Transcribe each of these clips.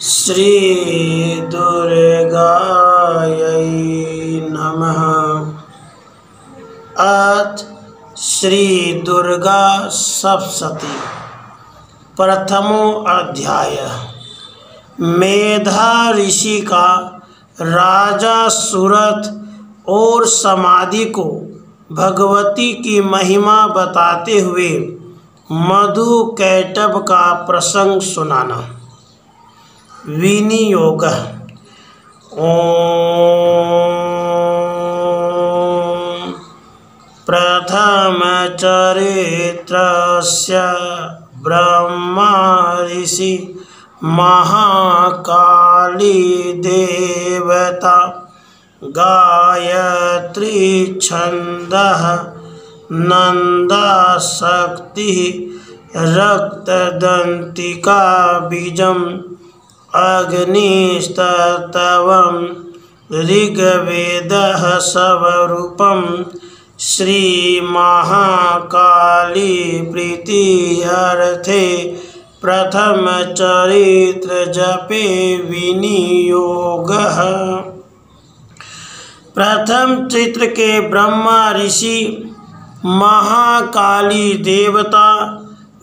श्री दुर्गायै नमः। अथ श्री दुर्गा सप्तशती प्रथमो अध्याय। मेधा ऋषि का राजा सुरथ और समाधि को भगवती की महिमा बताते हुए मधु कैटभ का प्रसंग सुनाना। विनियोग। ओम प्रथम चरित्रस्य ब्रह्मा ऋषि महाकाली देवता गायत्री छंदः नंदा शक्ति रक्तदंतिका बीजम अग्निस्तवं ऋग्वेदः स्वरूपं श्री महाकाली प्रीत्यर्थे प्रथम चरित्र जपे विनियोगः। प्रथम चित्र के ब्रह्मा ऋषि महाकाली देवता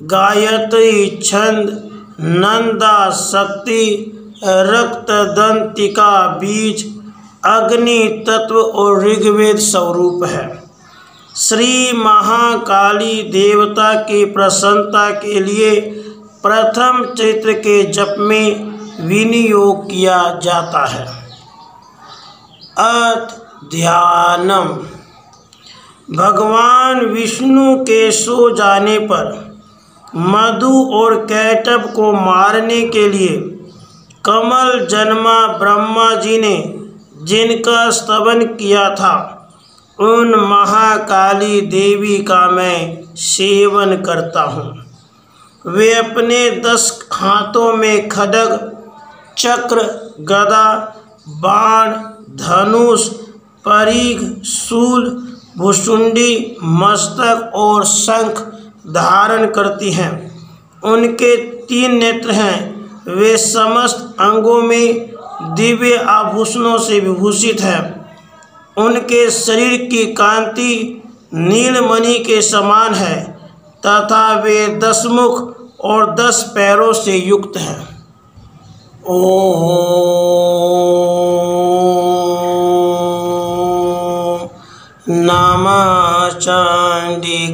गायत्री छंद नंदा शक्ति रक्तदंतिका बीज अग्नि तत्व और ऋग्वेद स्वरूप है। श्री महाकाली देवता की प्रसन्नता के लिए प्रथम चैत्र के जप में विनियोग किया जाता है। ध्यानम। भगवान विष्णु के सो जाने पर मधु और कैटभ को मारने के लिए कमल जन्मा ब्रह्मा जी ने जिनका स्तवन किया था, उन महाकाली देवी का मैं सेवन करता हूँ। वे अपने 10 हाथों में खड्ग, चक्र, गदा, बाण, धनुष, परीघ, शूल, भुसुंडी, मस्तक और शंख धारण करती हैं। उनके 3 नेत्र हैं। वे समस्त अंगों में दिव्य आभूषणों से विभूषित हैं। उनके शरीर की कांति नीलमणि के समान है तथा वे 10 मुख और 10 पैरों से युक्त हैं। ओम नमः चंडिकायै।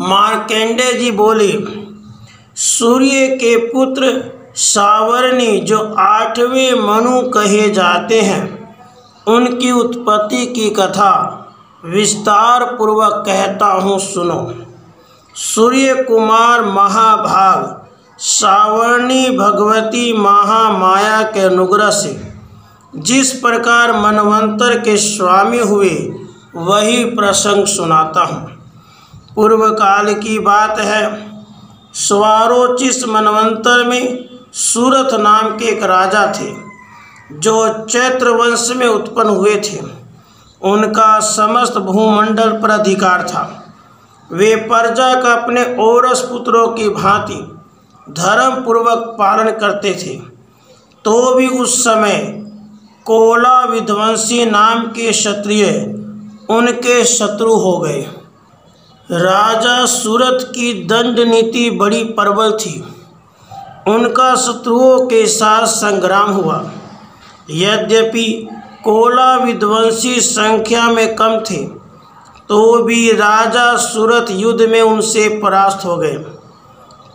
मार्कंडेय जी बोले, सूर्य के पुत्र सावर्णी जो 8वें मनु कहे जाते हैं, उनकी उत्पत्ति की कथा विस्तार पूर्वक कहता हूँ, सुनो। सूर्य कुमार महाभाग सावर्णी भगवती महामाया के अनुग्रह से जिस प्रकार मनवंतर के स्वामी हुए, वही प्रसंग सुनाता हूँ। पूर्व काल की बात है। स्वारोचिष मनवंतर में सूरथ नाम के एक राजा थे, जो चैत्र वंश में उत्पन्न हुए थे। उनका समस्त भूमंडल पर अधिकार था। वे प्रजा का अपने औरस पुत्रों की भांति धर्म पूर्वक पालन करते थे। तो भी उस समय कोला विध्वंसी नाम के क्षत्रिय उनके शत्रु हो गए। राजा सूरथ की दंड नीति बड़ी प्रबल थी। उनका शत्रुओं के साथ संग्राम हुआ। यद्यपि कोला विध्वंसी संख्या में कम थे, तो भी राजा सूरथ युद्ध में उनसे परास्त हो गए।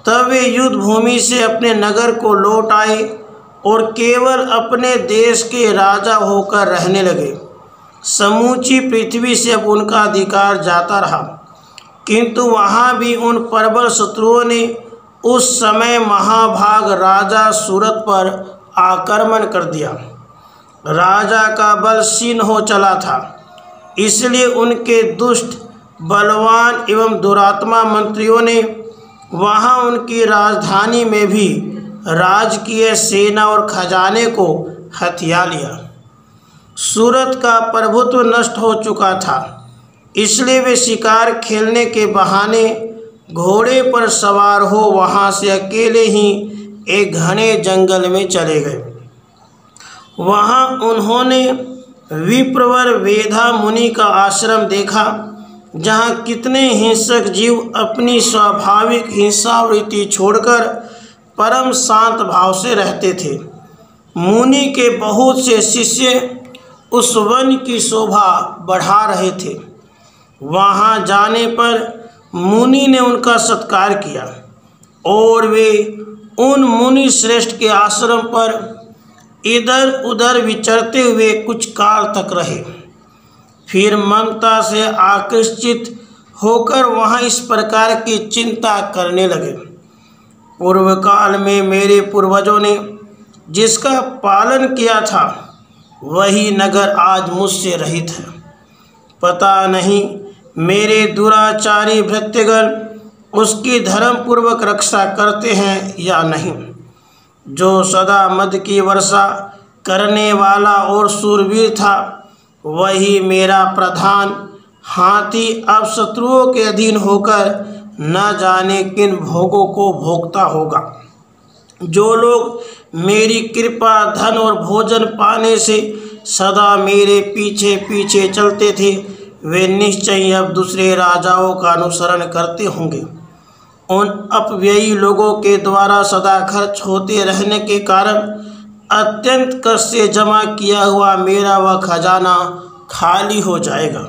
तब वे युद्ध भूमि से अपने नगर को लौट आए और केवल अपने देश के राजा होकर रहने लगे। समूची पृथ्वी से अब उनका अधिकार जाता रहा, किंतु वहाँ भी उन प्रबल शत्रुओं ने उस समय महाभाग राजा सूरथ पर आक्रमण कर दिया। राजा का बल क्षीण हो चला था, इसलिए उनके दुष्ट, बलवान एवं दुरात्मा मंत्रियों ने वहाँ उनकी राजधानी में भी राजकीय सेना और खजाने को हथिया लिया। सूरथ का प्रभुत्व नष्ट हो चुका था, इसलिए वे शिकार खेलने के बहाने घोड़े पर सवार हो वहाँ से अकेले ही एक घने जंगल में चले गए। वहाँ उन्होंने विप्रवर वेदा मुनि का आश्रम देखा, जहाँ कितने हिंसक जीव अपनी स्वाभाविक हिंसावृत्ति छोड़कर परम शांत भाव से रहते थे। मुनि के बहुत से शिष्य उस वन की शोभा बढ़ा रहे थे। वहाँ जाने पर मुनि ने उनका सत्कार किया और वे उन मुनि श्रेष्ठ के आश्रम पर इधर उधर विचरते हुए कुछ काल तक रहे। फिर ममता से आकर्षित होकर वहाँ इस प्रकार की चिंता करने लगे। पूर्व काल में मेरे पूर्वजों ने जिसका पालन किया था, वही नगर आज मुझसे रहित है। पता नहीं मेरे दुराचारी भृत्यगण उसकी धर्मपूर्वक रक्षा करते हैं या नहीं। जो सदा मद की वर्षा करने वाला और शूरवीर था, वही मेरा प्रधान हाथी अब शत्रुओं के अधीन होकर न जाने किन भोगों को भोगता होगा। जो लोग मेरी कृपा, धन और भोजन पाने से सदा मेरे पीछे पीछे चलते थे, वे निश्चय अब दूसरे राजाओं का अनुसरण करते होंगे। उन अपव्ययी लोगों के द्वारा सदा खर्च होते रहने के कारण अत्यंत कष्ट से जमा किया हुआ मेरा वह खजाना खाली हो जाएगा।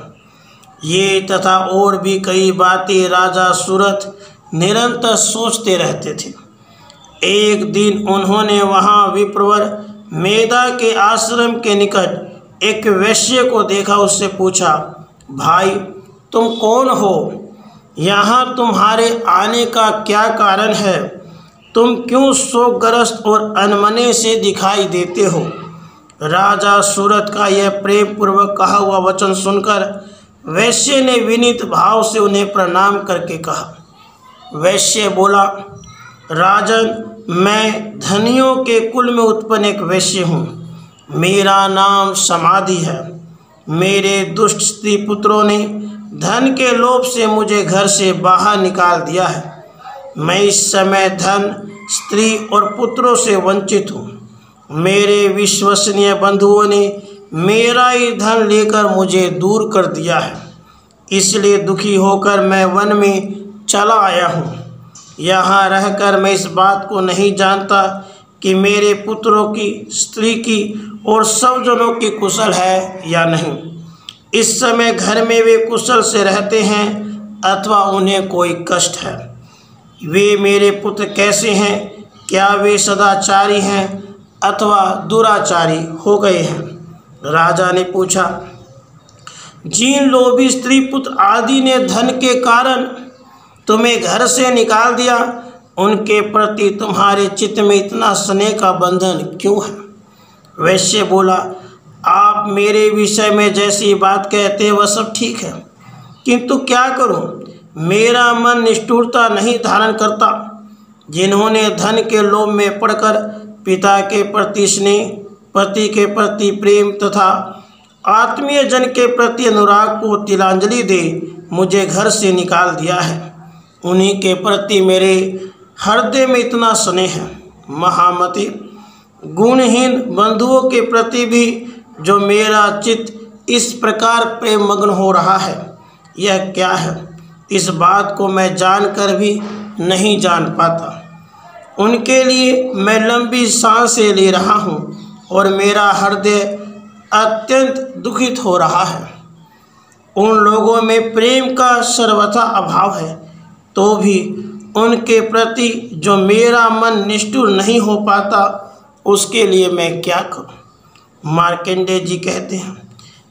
ये तथा और भी कई बातें राजा सूरत निरंतर सोचते रहते थे। एक दिन उन्होंने वहाँ विप्रवर मेधा के आश्रम के निकट एक वैश्य को देखा। उससे पूछा, भाई तुम कौन हो? यहाँ तुम्हारे आने का क्या कारण है? तुम क्यों शोकग्रस्त और अनमने से दिखाई देते हो? राजा सूरत का यह प्रेम पूर्वक कहा हुआ वचन सुनकर वैश्य ने विनीत भाव से उन्हें प्रणाम करके कहा। वैश्य बोला, राजन, मैं धनियों के कुल में उत्पन्न एक वैश्य हूँ। मेरा नाम समाधि है। मेरे दुष्ट स्त्री पुत्रों ने धन के लोभ से मुझे घर से बाहर निकाल दिया है। मैं इस समय धन, स्त्री और पुत्रों से वंचित हूँ। मेरे विश्वसनीय बंधुओं ने मेरा ही धन लेकर मुझे दूर कर दिया है। इसलिए दुखी होकर मैं वन में चला आया हूँ। यहाँ रहकर मैं इस बात को नहीं जानता कि मेरे पुत्रों की, स्त्री की और सब जनों की कुशल है या नहीं। इस समय घर में वे कुशल से रहते हैं अथवा उन्हें कोई कष्ट है। वे मेरे पुत्र कैसे हैं? क्या वे सदाचारी हैं अथवा दुराचारी हो गए हैं? राजा ने पूछा, जिन लोभी स्त्री पुत्र आदि ने धन के कारण तुम्हें घर से निकाल दिया, उनके प्रति तुम्हारे चित्त में इतना स्नेह का बंधन क्यों है? वैश्य बोला, आप मेरे विषय में जैसी बात कहते हैं वह सब ठीक है, किंतु क्या करूं? मेरा मन निष्ठुरता नहीं धारण करता। जिन्होंने धन के लोभ में पड़कर पिता के प्रति स्नेह, पति के प्रति प्रेम तथा आत्मीय जन के प्रति अनुराग को तिलांजलि दे मुझे घर से निकाल दिया है, उन्हीं के प्रति मेरे हृदय में इतना स्नेह है। महामति, गुणहीन बंधुओं के प्रति भी जो मेरा चित्त इस प्रकार प्रेम मग्न हो रहा है, यह क्या है? इस बात को मैं जानकर भी नहीं जान पाता। उनके लिए मैं लंबी सांसें ले रहा हूँ और मेरा हृदय अत्यंत दुखित हो रहा है। उन लोगों में प्रेम का सर्वथा अभाव है, तो भी उनके प्रति जो मेरा मन निष्ठुर नहीं हो पाता, उसके लिए मैं क्या करूं? मार्कंडेय जी कहते हैं,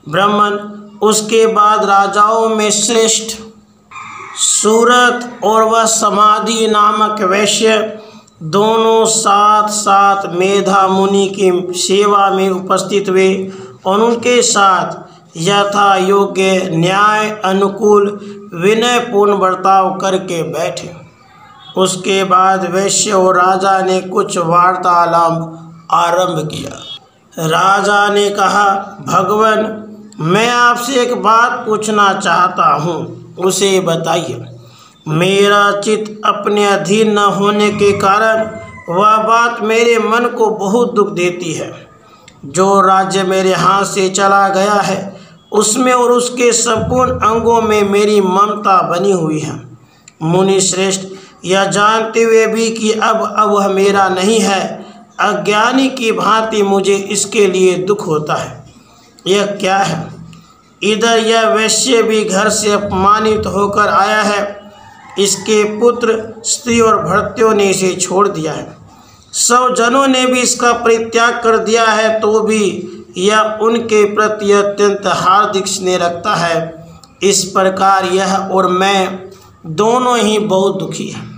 ब्राह्मण, उसके बाद राजाओं में श्रेष्ठ सूरत और वह समाधि नामक वैश्य दोनों साथ साथ मेधा मुनि की सेवा में उपस्थित हुए और उनके साथ यथा योग्य न्याय अनुकूल विनयपूर्ण बर्ताव करके बैठे। उसके बाद वैश्य और राजा ने कुछ वार्तालाप आरंभ किया। राजा ने कहा, भगवान, मैं आपसे एक बात पूछना चाहता हूँ, उसे बताइए। मेरा चित्त अपने अधीन न होने के कारण वह बात मेरे मन को बहुत दुख देती है। जो राज्य मेरे हाथ से चला गया है उसमें और उसके संपूर्ण अंगों में मेरी ममता बनी हुई है। मुनि श्रेष्ठ, यह जानते हुए भी कि अब वह मेरा नहीं है, अज्ञानी की भांति मुझे इसके लिए दुख होता है। यह क्या है? इधर यह वैश्य भी घर से अपमानित होकर आया है। इसके पुत्र, स्त्री और भृत्यों ने इसे छोड़ दिया है। सब जनों ने भी इसका परित्याग कर दिया है, तो भी यह उनके प्रति अत्यंत हार्दिक स्नेह रखता है। इस प्रकार यह और मैं दोनों ही बहुत दुखी हैं।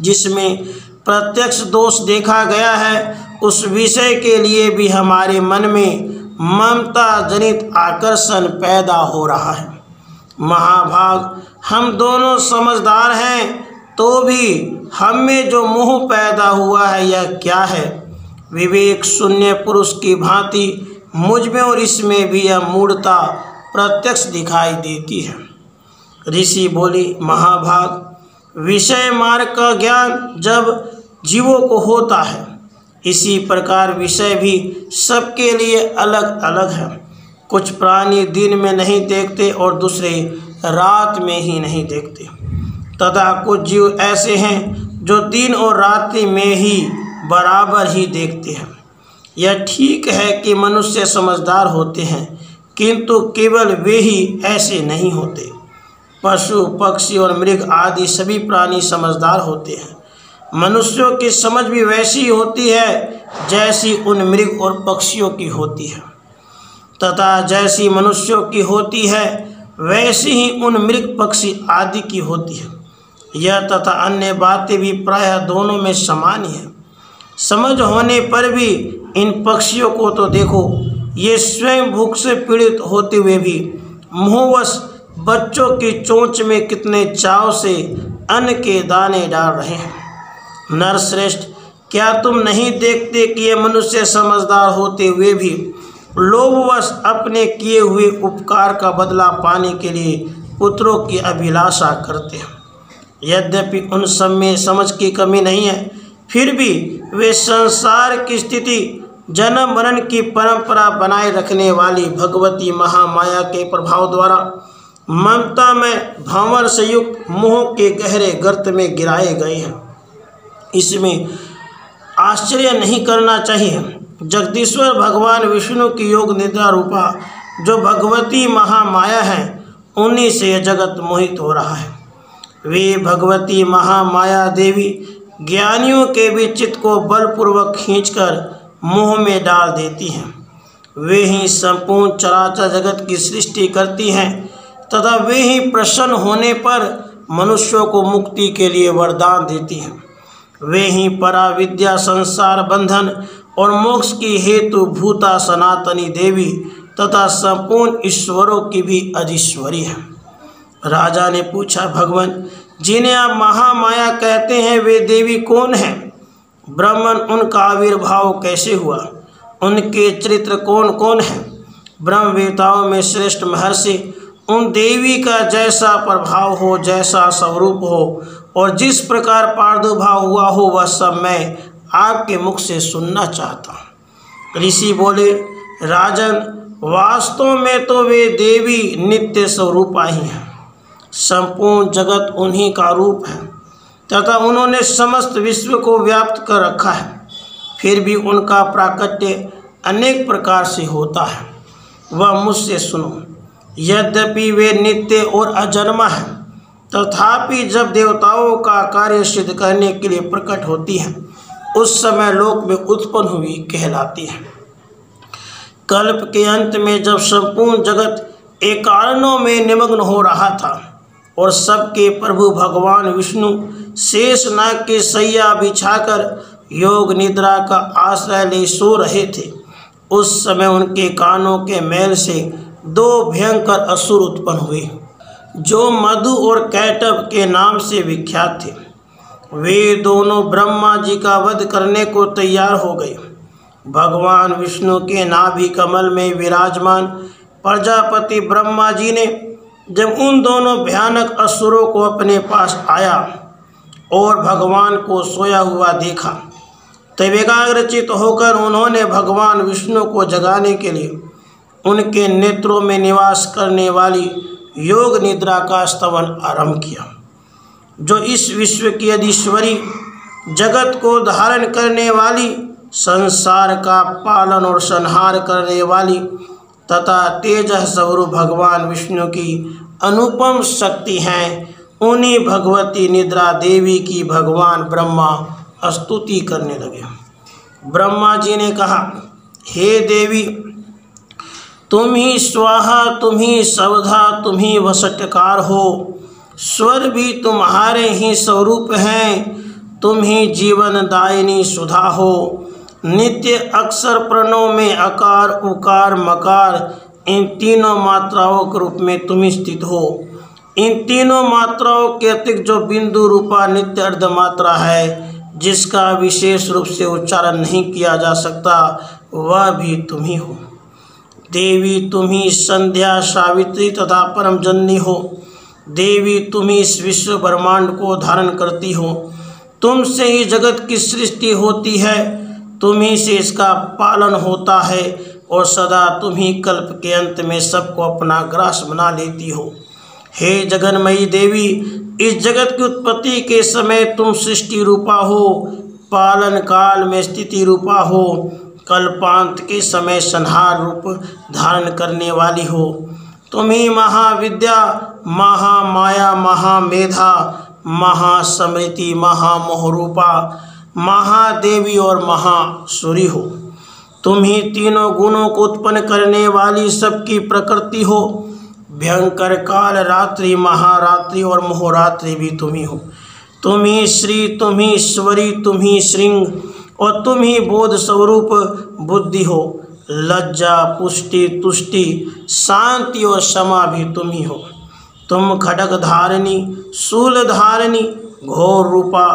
जिसमें प्रत्यक्ष दोष देखा गया है उस विषय के लिए भी हमारे मन में ममता जनित आकर्षण पैदा हो रहा है। महाभाग, हम दोनों समझदार हैं, तो भी हम में जो मोह पैदा हुआ है यह क्या है? विवेक शून्य पुरुष की भांति मुझ में और इसमें भी यह मूढ़ता प्रत्यक्ष दिखाई देती है। ऋषि बोली, महाभाग, विषय मार्ग का ज्ञान जब जीवों को होता है, इसी प्रकार विषय भी सबके लिए अलग अलग है। कुछ प्राणी दिन में नहीं देखते और दूसरे रात में ही नहीं देखते, तथा कुछ जीव ऐसे हैं जो दिन और रात्रि में ही बराबर ही देखते हैं। यह ठीक है कि मनुष्य समझदार होते हैं, किंतु केवल वे ही ऐसे नहीं होते। पशु, पक्षी और मृग आदि सभी प्राणी समझदार होते हैं। मनुष्यों की समझ भी वैसी होती है जैसी उन मृग और पक्षियों की होती है, तथा जैसी मनुष्यों की होती है वैसी ही उन मृग, पक्षी आदि की होती है। यह तथा अन्य बातें भी प्रायः दोनों में समान ही है। समझ होने पर भी इन पक्षियों को तो देखो, ये स्वयं भूख से पीड़ित होते हुए भी मोहवश बच्चों की चोंच में कितने चाव से अन्न के दाने डाल रहे हैं। नरश्रेष्ठ, क्या तुम नहीं देखते कि ये मनुष्य समझदार होते हुए भी लोभवश अपने किए हुए उपकार का बदला पाने के लिए पुत्रों की अभिलाषा करते हैं? यद्यपि उन सब में समझ की कमी नहीं है, फिर भी वे संसार की स्थिति, जन्म मरण की परंपरा बनाए रखने वाली भगवती महामाया के प्रभाव द्वारा ममता में भंवर से युक्त मोह के गहरे गर्त में गिराए गए हैं। इसमें आश्चर्य नहीं करना चाहिए। जगदीश्वर भगवान विष्णु की योग निद्रा रूपा जो भगवती महामाया है, उन्हीं से यह जगत मोहित हो रहा है। वे भगवती महामाया देवी ज्ञानियों के भी चित्त को बलपूर्वक खींचकर मोह में डाल देती हैं। वे ही संपूर्ण चराचर जगत की सृष्टि करती हैं, तथा वे ही प्रसन्न होने पर मनुष्यों को मुक्ति के लिए वरदान देती हैं। वे ही पराविद्या, संसार बंधन और मोक्ष की हेतु भूता सनातनी देवी तथा संपूर्ण ईश्वरों की भी अधीश्वरी है। राजा ने पूछा, भगवान, जिन्हें आप महामाया कहते हैं वे देवी कौन हैं? ब्राह्मण, उनका आविर्भाव कैसे हुआ? उनके चरित्र कौन कौन हैं? ब्रह्मवेताओं में श्रेष्ठ महर्षि उन देवी का जैसा प्रभाव हो, जैसा स्वरूप हो और जिस प्रकार प्रादुर्भाव हुआ हो, वह सब मैं आपके मुख से सुनना चाहता हूँ। ऋषि बोले, राजन, वास्तव में तो वे देवी नित्य स्वरूपा ही हैं। संपूर्ण जगत उन्हीं का रूप है तथा उन्होंने समस्त विश्व को व्याप्त कर रखा है। फिर भी उनका प्राकट्य अनेक प्रकार से होता है। वह मुझसे सुनो। यद्यपि वे नित्य और अजन्मा हैं, तथापि जब देवताओं का कार्य सिद्ध करने के लिए प्रकट होती हैं, उस समय लोक में उत्पन्न हुई कहलाती है। कल्प के अंत में जब संपूर्ण जगत एक कारणों में निमग्न हो रहा था और सबके प्रभु भगवान विष्णु शेषनाग की सैया बिछाकर योग निद्रा का आश्रय ले सो रहे थे, उस समय उनके कानों के मैल से दो भयंकर असुर उत्पन्न हुए, जो मधु और कैटभ के नाम से विख्यात थे। वे दोनों ब्रह्मा जी का वध करने को तैयार हो गए। भगवान विष्णु के नाभि कमल में विराजमान प्रजापति ब्रह्मा जी ने जब उन दोनों भयानक असुरों को अपने पास आया और भगवान को सोया हुआ देखा, तब एकाग्रचित होकर उन्होंने भगवान विष्णु को जगाने के लिए उनके नेत्रों में निवास करने वाली योग निद्रा का स्तवन आरंभ किया, जो इस विश्व की अधीश्वरी, जगत को धारण करने वाली, संसार का पालन और संहार करने वाली तथा तेजः स्वरूप भगवान विष्णु की अनुपम शक्ति हैं। उन्हीं भगवती निद्रा देवी की भगवान ब्रह्मा स्तुति करने लगे। ब्रह्मा जी ने कहा, हे देवी, तुम ही स्वाहा, तुम ही सवधा, तुम ही वसटकार हो। स्वर भी तुम्हारे ही स्वरूप हैं, तुम ही जीवनदायिनी सुधा हो। नित्य अक्षर प्रणव में अकार उकार मकार, इन तीनों मात्राओं के रूप में तुम स्थित हो। इन तीनों मात्राओं के अतिरिक्त जो बिंदु रूपा नित्य अर्ध मात्रा है, जिसका विशेष रूप से उच्चारण नहीं किया जा सकता, वह भी तुम ही हो। देवी, तुम ही संध्या, सावित्री तथा परम जननी हो। देवी, तुम ही इस विश्व ब्रह्मांड को धारण करती हो। तुमसे ही जगत की सृष्टि होती है, तुम ही से इसका पालन होता है और सदा तुम ही कल्प के अंत में सबको अपना ग्रास बना लेती हो। हे जगन्मयी देवी, इस जगत की उत्पत्ति के समय तुम सृष्टि रूपा हो, पालन काल में स्थिति रूपा हो, कल्पांत के समय संहार रूप धारण करने वाली हो। तुम ही महाविद्या, महामाया, महामेधा, महास्मृति, महामोहरूपा, महादेवी और महासुरी हो। तुम ही तीनों गुणों को उत्पन्न करने वाली सबकी प्रकृति हो। भयंकर काल, रात्रि, महारात्रि और मोहरात्रि भी तुम ही हो। तुम ही श्री, तुम ही ईश्वरी, तुम ही श्रृंग और तुम ही बोध स्वरूप बुद्धि हो। लज्जा, पुष्टि, तुष्टि, शांति और क्षमा भी तुम ही हो। तुम खड्ग धारिणी, शूल धारिणी, घोर रूपा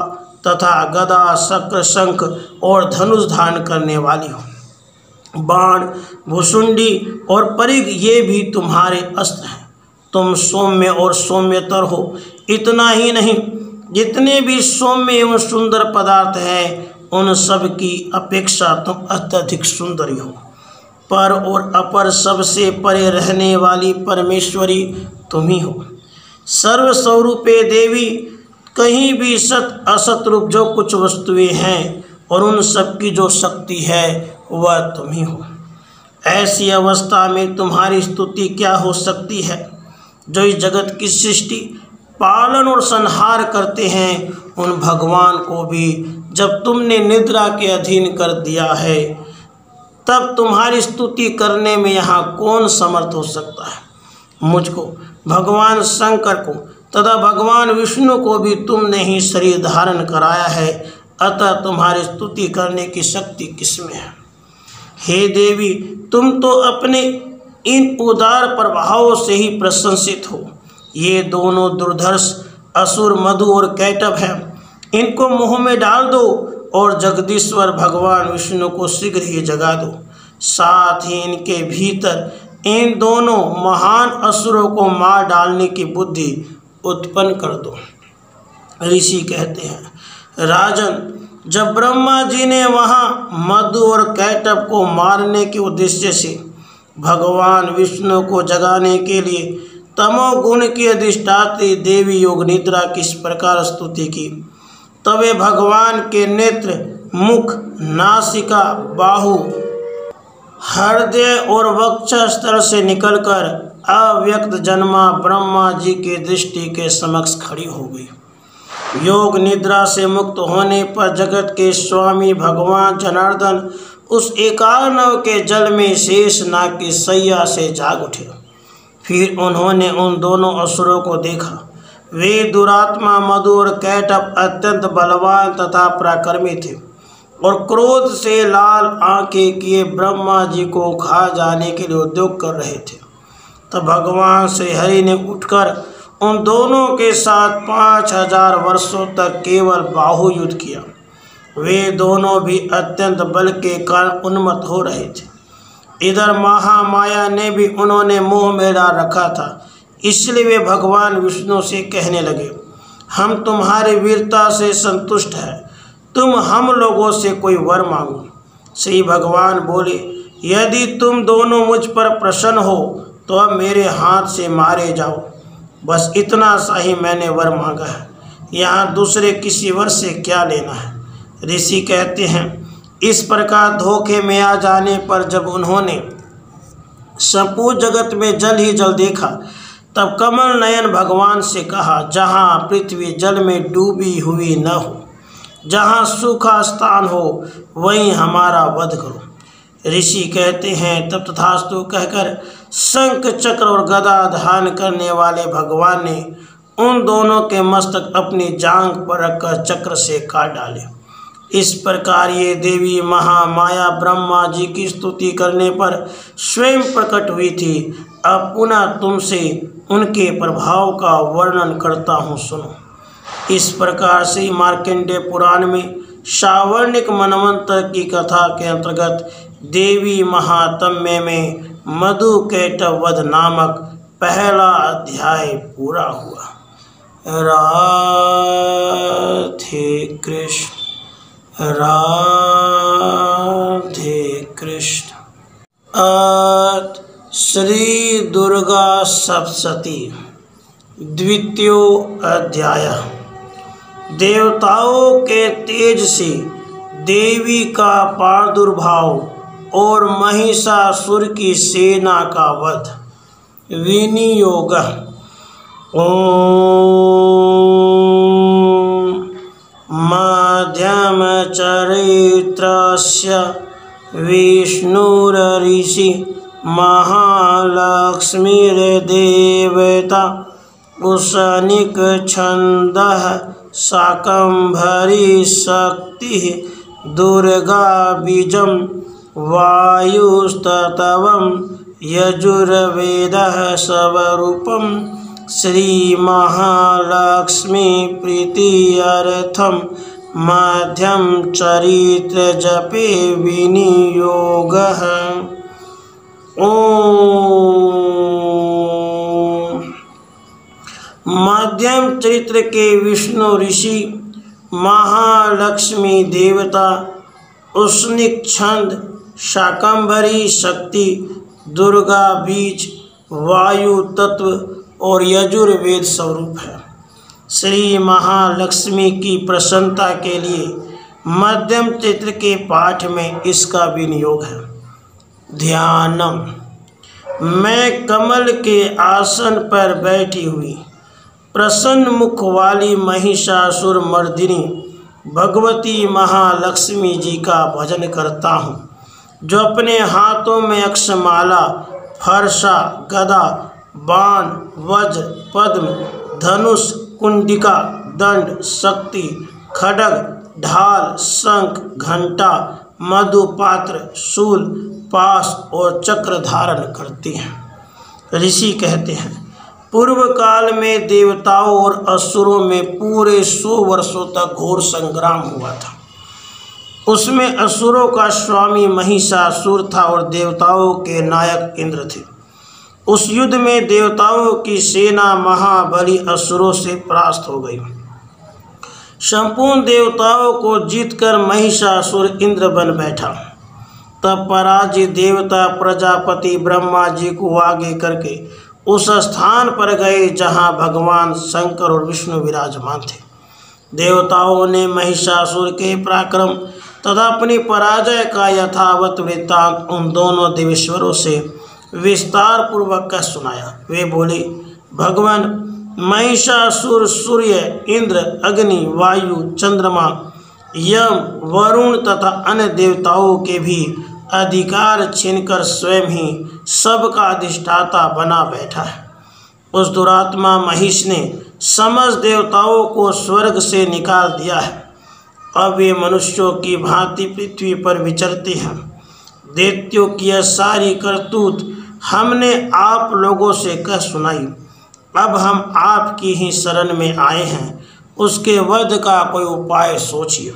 तथा गदा, शक्र, शंख और धनुष धारण करने वाली हो। बाण, भुसुंडी और परिघ ये भी तुम्हारे अस्त्र हैं। तुम सौम्य और सौम्यतर हो। इतना ही नहीं, जितने भी सौम्य एवं सुंदर पदार्थ हैं, उन सब की अपेक्षा तुम अत्यधिक सुंदरी हो। पर और अपर सबसे परे रहने वाली परमेश्वरी तुम ही हो। सर्वस्वरूपे देवी, कहीं भी सत असत रूप जो कुछ वस्तुएं हैं और उन सब की जो शक्ति है, वह तुम ही हो। ऐसी अवस्था में तुम्हारी स्तुति क्या हो सकती है? जो इस जगत की सृष्टि, पालन और संहार करते हैं, उन भगवान को भी जब तुमने निद्रा के अधीन कर दिया है, तब तुम्हारी स्तुति करने में यहाँ कौन समर्थ हो सकता है? मुझको, भगवान शंकर को तथा भगवान विष्णु को भी तुमने ही शरीर धारण कराया है, अतः तुम्हारी स्तुति करने की शक्ति किसमें है? हे देवी, तुम तो अपने इन उदार प्रभावों से ही प्रशंसित हो। ये दोनों दुर्धर्ष असुर मधु और कैटभ हैं, इनको मुँह में डाल दो और जगदीश्वर भगवान विष्णु को शीघ्र ही जगा दो। साथ ही इनके भीतर इन दोनों महान असुरों को मार डालने की बुद्धि उत्पन्न कर दो। ऋषि कहते हैं, राजन, जब ब्रह्मा जी ने वहाँ मधु और कैटभ को मारने के उद्देश्य से भगवान विष्णु को जगाने के लिए तमोगुण की अधिष्ठात्री देवी योग निद्रा की इस प्रकार स्तुति की, तब वे भगवान के नेत्र, मुख, नासिका, बाहु, हृदय और वक्षस्थल से निकलकर अव्यक्त जन्मा ब्रह्मा जी के दृष्टि के समक्ष खड़ी हो गई। योग निद्रा से मुक्त होने पर जगत के स्वामी भगवान जनार्दन उस एकानव के जल में शेष नाग की सैया से जाग उठे। फिर उन्होंने उन दोनों असुरों को देखा। वे दुरात्मा मधु और कैटभ अत्यंत बलवान तथा पराक्रमी थे और क्रोध से लाल आंखें किए ब्रह्मा जी को खा जाने के लिए उद्योग कर रहे थे। तब भगवान श्री हरि ने उठकर उन दोनों के साथ 5000 वर्षों तक केवल बाहु युद्ध किया। वे दोनों भी अत्यंत बल के कारण उन्मत्त हो रहे थे। इधर महामाया ने भी उन्होंने मुंह में डाल रखा था, इसलिए वे भगवान विष्णु से कहने लगे, हम तुम्हारी वीरता से संतुष्ट हैं। तुम हम लोगों से कोई वर मांगो। श्री भगवान बोले, यदि तुम दोनों मुझ पर प्रसन्न हो तो अब मेरे हाथ से मारे जाओ। बस इतना सा ही मैंने वर मांगा है, यहाँ दूसरे किसी वर से क्या लेना है। ऋषि कहते हैं, इस प्रकार धोखे में आ जाने पर जब उन्होंने संपूर्ण जगत में जल ही जल देखा, तब कमल नयन भगवान से कहा, जहाँ पृथ्वी जल में डूबी हुई न हो, जहाँ सूखा स्थान हो, वहीं हमारा वध करो। ऋषि कहते हैं, तब तथास्तु कहकर शंख चक्र और गदा धारण करने वाले भगवान ने उन दोनों के मस्तक अपनी जांघ पर रखकर चक्र से काट डाले। इस प्रकार ये देवी महामाया ब्रह्मा जी की स्तुति करने पर स्वयं प्रकट हुई थी। अब पुनः तुमसे उनके प्रभाव का वर्णन करता हूँ, सुनो। इस प्रकार से मार्कंडेय पुराण में सावर्णिक मनवंतर की कथा के अंतर्गत देवी महात्म्य में मधुकैटभ वध नामक पहला अध्याय पूरा हुआ। राधे कृष्ण, राधे कृष्ण। श्री दुर्गा सप्तशती द्वितीय अध्याय। देवताओं के तेज से देवी का प्रादुर्भाव और महिषासुर की सेना का वध। विनियोग। ओम मध्यम चरित्रस्य विष्णुरऋषि महालक्ष्मीर्देवता उशनिक छन्दः शाकंभरी शक्ति दुर्गा बीजं वायुस्तत्वं यजुर्वेदः स्वरूपं श्री महालक्ष्मी प्रीत्यर्थं मध्यम चरित्र जपे विनियोगः। ओम। मध्यम चरित्र के विष्णु ऋषि महालक्ष्मी देवता उष्णिक छंद शाकंभरी शक्ति दुर्गा बीज वायु तत्व और यजुर्वेद स्वरूप है। श्री महालक्ष्मी की प्रसन्नता के लिए मध्यम चरित्र के पाठ में इसका विनियोग है। ध्यानम। मैं कमल के आसन पर बैठी हुई प्रसन्न मुख वाली महिषासुर मर्दिनी भगवती महालक्ष्मी जी का भजन करता हूँ, जो अपने हाथों में अक्षमाला, फरसा, गदा, बाण, वज्र, पद्म, धनुष, कुंडिका, दंड, शक्ति, खड्ग, ढाल, शंख, घंटा, मधुपात्र, शूल, पाश और चक्र धारण करती हैं। ऋषि कहते हैं, पूर्व काल में देवताओं और असुरों में पूरे 100 वर्षों तक घोर संग्राम हुआ था। उसमें असुरों का स्वामी महिषासुर था और देवताओं के नायक इंद्र थे। उस युद्ध में देवताओं की सेना महाबली असुरों से परास्त हो गई। संपूर्ण देवताओं को जीतकर महिषासुर इंद्र बन बैठा। तब पराजित देवता प्रजापति ब्रह्मा जी को आगे करके उस स्थान पर गए जहां भगवान शंकर और विष्णु विराजमान थे। देवताओं ने महिषासुर के पराक्रम तथा अपनी पराजय का यथावत वृत्तांत उन दोनों देवेश्वरों से विस्तार पूर्वक कह सुनाया। वे बोले, भगवान, महिषासुर सूर्य, इंद्र, अग्नि, वायु, चंद्रमा, यम, वरुण तथा अन्य देवताओं के भी अधिकार छीनकर स्वयं ही सबका अधिष्ठाता बना बैठा है। उस दुरात्मा महिष ने समस्त देवताओं को स्वर्ग से निकाल दिया है। अब वे मनुष्यों की भांति पृथ्वी पर विचरते हैं। दैत्यों की यह सारी करतूत हमने आप लोगों से कह सुनाई। अब हम आपकी ही शरण में आए हैं, उसके वध का कोई उपाय सोचिए।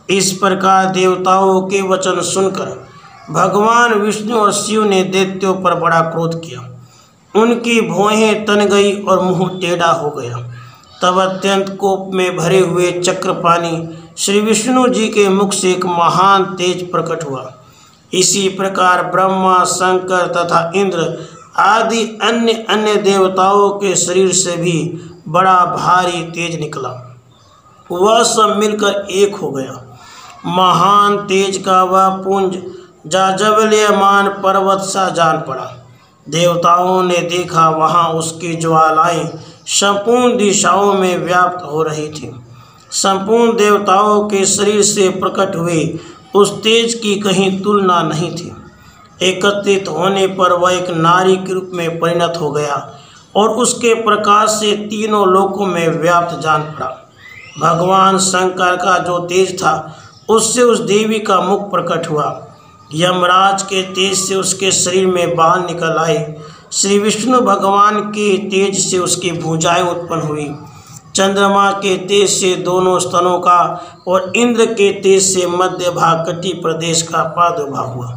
इस प्रकार देवताओं के वचन सुनकर भगवान विष्णु और शिव ने दैत्यों पर बड़ा क्रोध किया। उनकी भौहें तन गई और मुंह टेढ़ा हो गया। तब अत्यंत कोप में भरे हुए चक्रपाणी श्री विष्णु जी के मुख से एक महान तेज प्रकट हुआ। इसी प्रकार ब्रह्मा, शंकर तथा इंद्र आदि अन्य अन्य देवताओं के शरीर से भी बड़ा भारी तेज निकला। वह सब मिलकर एक हो गया। महान तेज का वह पुंज जाज्वल्यमान पर्वत सा जान पड़ा। देवताओं ने देखा, वहाँ उसकी ज्वालाएं संपूर्ण दिशाओं में व्याप्त हो रही थी। संपूर्ण देवताओं के शरीर से प्रकट हुए उस तेज की कहीं तुलना नहीं थी। एकत्रित होने पर वह एक नारी के रूप में परिणत हो गया और उसके प्रकाश से तीनों लोकों में व्याप्त जान पड़ा। भगवान शंकर का जो तेज था उससे उस देवी का मुख प्रकट हुआ। यमराज के तेज से उसके शरीर में बाल निकल आए। श्री विष्णु भगवान के तेज से उसकी भुजाएं उत्पन्न हुई। चंद्रमा के तेज से दोनों स्तनों का और इंद्र के तेज से मध्य भाग कटी प्रदेश का प्रादुर्भाव हुआ।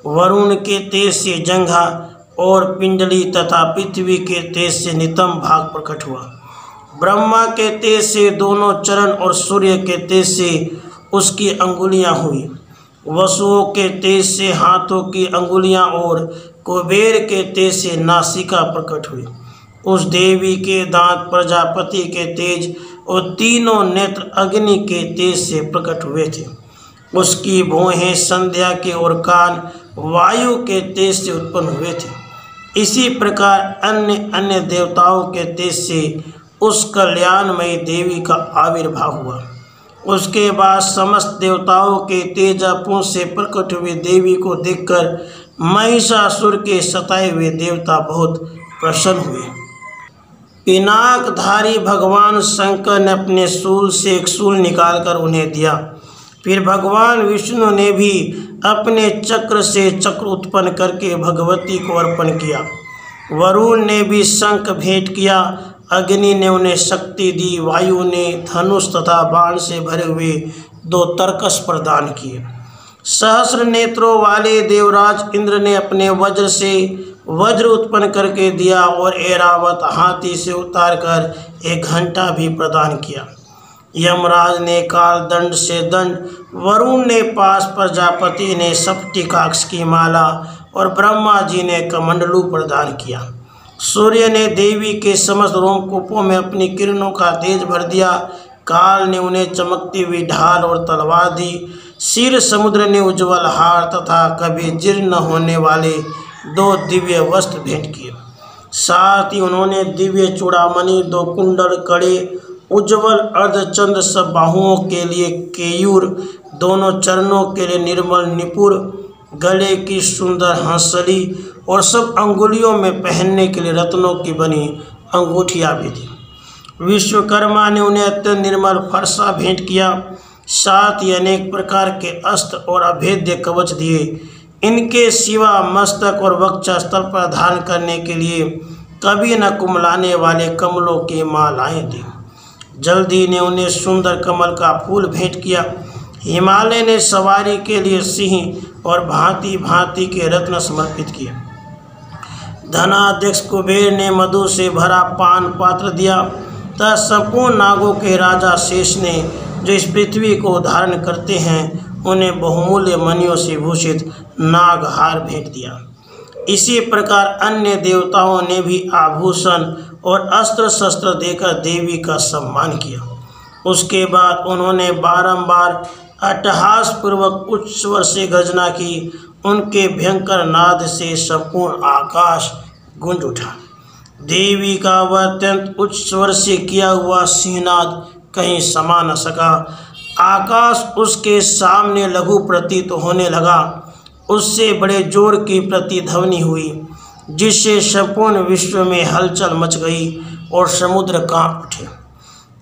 वरुण के तेज से जंघा और पिंडली तथा पृथ्वी के तेज से नितंब भाग प्रकट हुआ। ब्रह्मा के तेज से दोनों चरण और सूर्य के तेज से उसकी अंगुलियां हुई। वसुओं के तेज से हाथों की अंगुलियां और कुबेर के तेज से नासिका प्रकट हुई। उस देवी के दांत प्रजापति के तेज और तीनों नेत्र अग्नि के तेज से प्रकट हुए थे। उसकी भौहें संध्या के और कान वायु के तेज से उत्पन्न हुए थे। इसी प्रकार अन्य अन्य देवताओं के तेज से उस कल्याणमयी देवी का आविर्भाव हुआ। उसके बाद समस्त देवताओं के तेजपुंज से प्रकट हुई देवी को देखकर महिषासुर के सताए हुए देवता बहुत प्रसन्न हुए। पिनाकधारी भगवान शंकर ने अपने शूल से एक शूल निकालकर उन्हें दिया। फिर भगवान विष्णु ने भी अपने चक्र से चक्र उत्पन्न करके भगवती को अर्पण किया। वरुण ने भी शंख भेंट किया। अग्नि ने उन्हें शक्ति दी। वायु ने धनुष तथा बाण से भरे हुए 2 तरकस प्रदान किए। सहस्र नेत्रों वाले देवराज इंद्र ने अपने वज्र से वज्र उत्पन्न करके दिया और ऐरावत हाथी से उतारकर एक घंटा भी प्रदान किया। यमराज ने काल दंड से दंड, वरुण ने पास, प्रजापति ने सप्तिकाक्ष की माला और ब्रह्मा जी ने कमंडलू प्रदान किया। सूर्य ने देवी के समस्त रोमकूपों में अपनी किरणों का तेज भर दिया। काल ने उन्हें चमकती हुई ढाल और तलवार दी। क्षीर समुद्र ने उज्ज्वल हार तथा कभी जीर्ण न होने वाले 2 दिव्य वस्त्र भेंट किए। साथ ही उन्होंने दिव्य चूड़ामणि, 2 कुंडल, कड़े, उज्ज्वल अर्धचंद्र, सब बाहुओं के लिए केयूर, दोनों चरणों के लिए निर्मल निपुर, गले की सुंदर हंसली और सब अंगुलियों में पहनने के लिए रत्नों की बनी अंगूठियाँ भी दी। विश्वकर्मा ने उन्हें अत्यंत निर्मल फरसा भेंट किया। साथ ही अनेक प्रकार के अस्त्र और अभेद्य कवच दिए। इनके सिवा मस्तक और वक्षस्थल पर धारण करने के लिए कभी न कुमलाने वाले कमलों की मालाएं दी। जल्दी ने उन्हें सुंदर कमल का फूल भेंट किया। हिमालय ने सवारी के लिए सिंह और भांति भांति के रत्न समर्पित किए। धनाध्यक्ष कुबेर ने मधु से भरा पान पात्र दिया तथा संपूर्ण नागों के राजा शेष ने, जो इस पृथ्वी को धारण करते हैं, उन्हें बहुमूल्य मणियों से भूषित नागहार भेंट दिया। इसी प्रकार अन्य देवताओं ने भी आभूषण और अस्त्र शस्त्र देकर देवी का सम्मान किया। उसके बाद उन्होंने बारंबार अट्टहास पूर्वक उच्च स्वर से गर्जना की। उनके भयंकर नाद से संपूर्ण आकाश गूंज उठा। देवी का वह अत्यंत उच्च स्वर से किया हुआ सिंहनाद कहीं समा न सका। आकाश उसके सामने लघु प्रतीत होने लगा। उससे बड़े जोर की प्रतिध्वनि हुई, जिससे संपूर्ण विश्व में हलचल मच गई और समुद्र कांप उठे।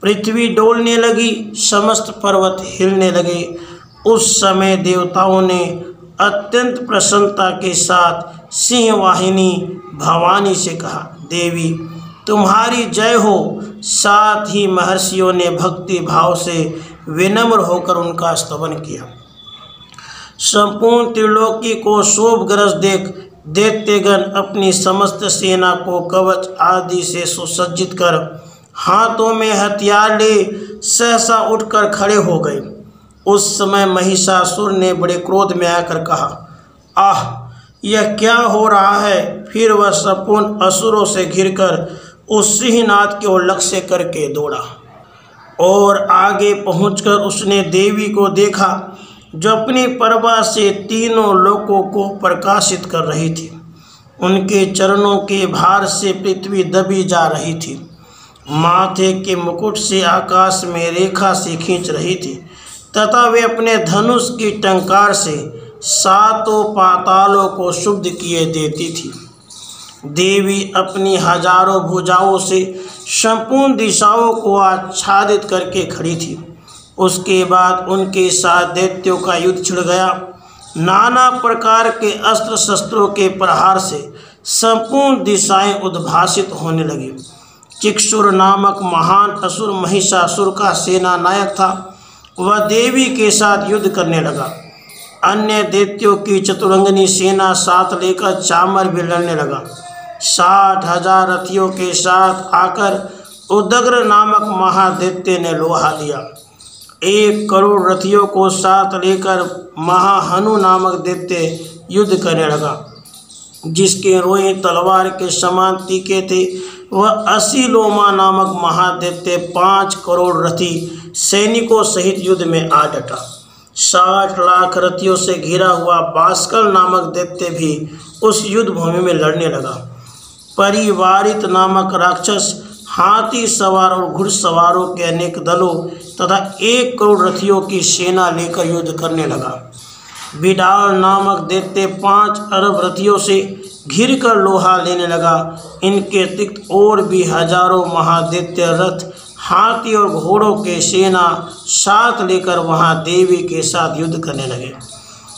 पृथ्वी डोलने लगी, समस्त पर्वत हिलने लगे। उस समय देवताओं ने अत्यंत प्रसन्नता के साथ सिंहवाहिनी भवानी से कहा, देवी तुम्हारी जय हो। साथ ही महर्षियों ने भक्ति भाव से विनम्र होकर उनका स्तवन किया। संपूर्ण त्रिलोकी को शोभग्रस्त देख दैत्यगण अपनी समस्त सेना को कवच आदि से सुसज्जित कर हाथों में हथियार ले सहसा उठकर खड़े हो गए। उस समय महिषासुर ने बड़े क्रोध में आकर कहा, आह, यह क्या हो रहा है। फिर वह संपूर्ण असुरों से घिरकर उस सिंहनाद की ओर लक्ष्य करके दौड़ा और आगे पहुंचकर उसने देवी को देखा, जो अपनी प्रभा से तीनों लोकों को प्रकाशित कर रही थी। उनके चरणों के भार से पृथ्वी दबी जा रही थी, माथे के मुकुट से आकाश में रेखा से खींच रही थी तथा वे अपने धनुष की टंकार से सातों पातालों को शुद्ध किए देती थी। देवी अपनी हजारों भुजाओं से संपूर्ण दिशाओं को आच्छादित करके खड़ी थी। उसके बाद उनके साथ दैत्यों का युद्ध छिड़ गया। नाना प्रकार के अस्त्र शस्त्रों के प्रहार से संपूर्ण दिशाएं उद्भासित होने लगी। चिक्षुर नामक महान असुर महिषासुर का सेना नायक था। वह देवी के साथ युद्ध करने लगा। अन्य दैत्यों की चतुरंगनी सेना साथ लेकर चामर भी लड़ने लगा। 60,000 रथियों के साथ आकर उदग्र नामक महादैत्य ने लोहा लिया। 1 करोड़ रथियों को साथ लेकर महाहनु नामक दैत्य युद्ध करने लगा, जिसके रोए तलवार के समान तीखे थे। वह 80 लोमा नामक महादैत्य 5 करोड़ रथी सैनिकों सहित युद्ध में आ डटा। 60 लाख रथियों से घिरा हुआ बास्कल नामक दैत्य भी उस युद्ध भूमि में लड़ने लगा। परिवारित नामक राक्षस हाथी सवार और घुड़सवारों के अनेक दलों तथा 1 करोड़ रथियों की सेना लेकर युद्ध करने लगा। बिडाल नामक दैत्य 5 अरब रथियों से घिर कर लोहा लेने लगा। इनके अतिरिक्त और भी हजारों महादैत्य रथ, हाथी और घोड़ों के सेना साथ लेकर वहां देवी के साथ युद्ध करने लगे।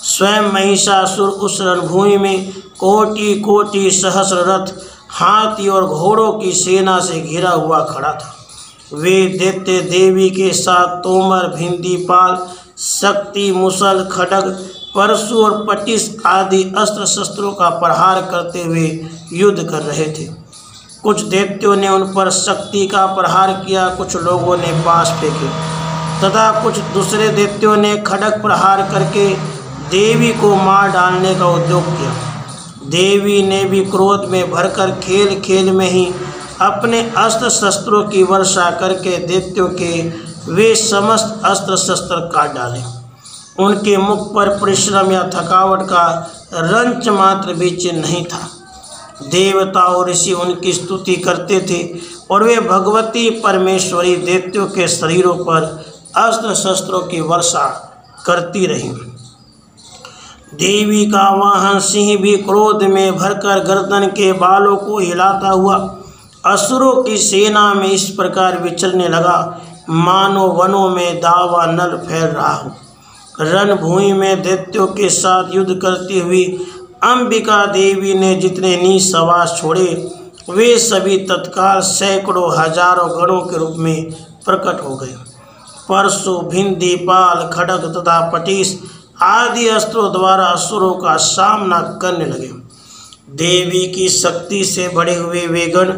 स्वयं महिषासुर उस रणभूमि में कोटि कोटि सहस्र रथ, हाथी और घोड़ों की सेना से घिरा हुआ खड़ा था। वे दैत्य देवी के साथ तोमर, भिंदीपाल, शक्ति, मुसल, खड्ग, परशु और पटिस आदि अस्त्र शस्त्रों का प्रहार करते हुए युद्ध कर रहे थे। कुछ दैत्यों ने उन पर शक्ति का प्रहार किया, कुछ लोगों ने बाँस फेंके तथा कुछ दूसरे दैत्यों ने खड्ग प्रहार करके देवी को मार डालने का उद्योग किया। देवी ने भी क्रोध में भरकर खेल खेल में ही अपने अस्त्र शस्त्रों की वर्षा करके दैत्यों के वे समस्त अस्त्र शस्त्र काट डाले। उनके मुख पर परिश्रम या थकावट का रंच मात्र भी चिन्ह नहीं था। देवता और ऋषि उनकी स्तुति करते थे और वे भगवती परमेश्वरी दैत्यों के शरीरों पर अस्त्र शस्त्रों की वर्षा करती रही। देवी का वाहन सिंह भी क्रोध में भरकर गर्दन के बालों को हिलाता हुआ असुरों की सेना में इस प्रकार विचरने लगा, मानो वनों में दावा नल फैल रहा हो। रणभूमि में दैत्यों के साथ युद्ध करती हुई अंबिका देवी ने जितने निःश्वास छोड़े, वे सभी तत्काल सैकड़ों हजारों गणों के रूप में प्रकट हो गए। परशु, भिंदीपाल, खड्ग तथा पटिस आदि अस्त्रों द्वारा असुरों का सामना करने लगे। देवी की शक्ति से बढ़े हुए वे गण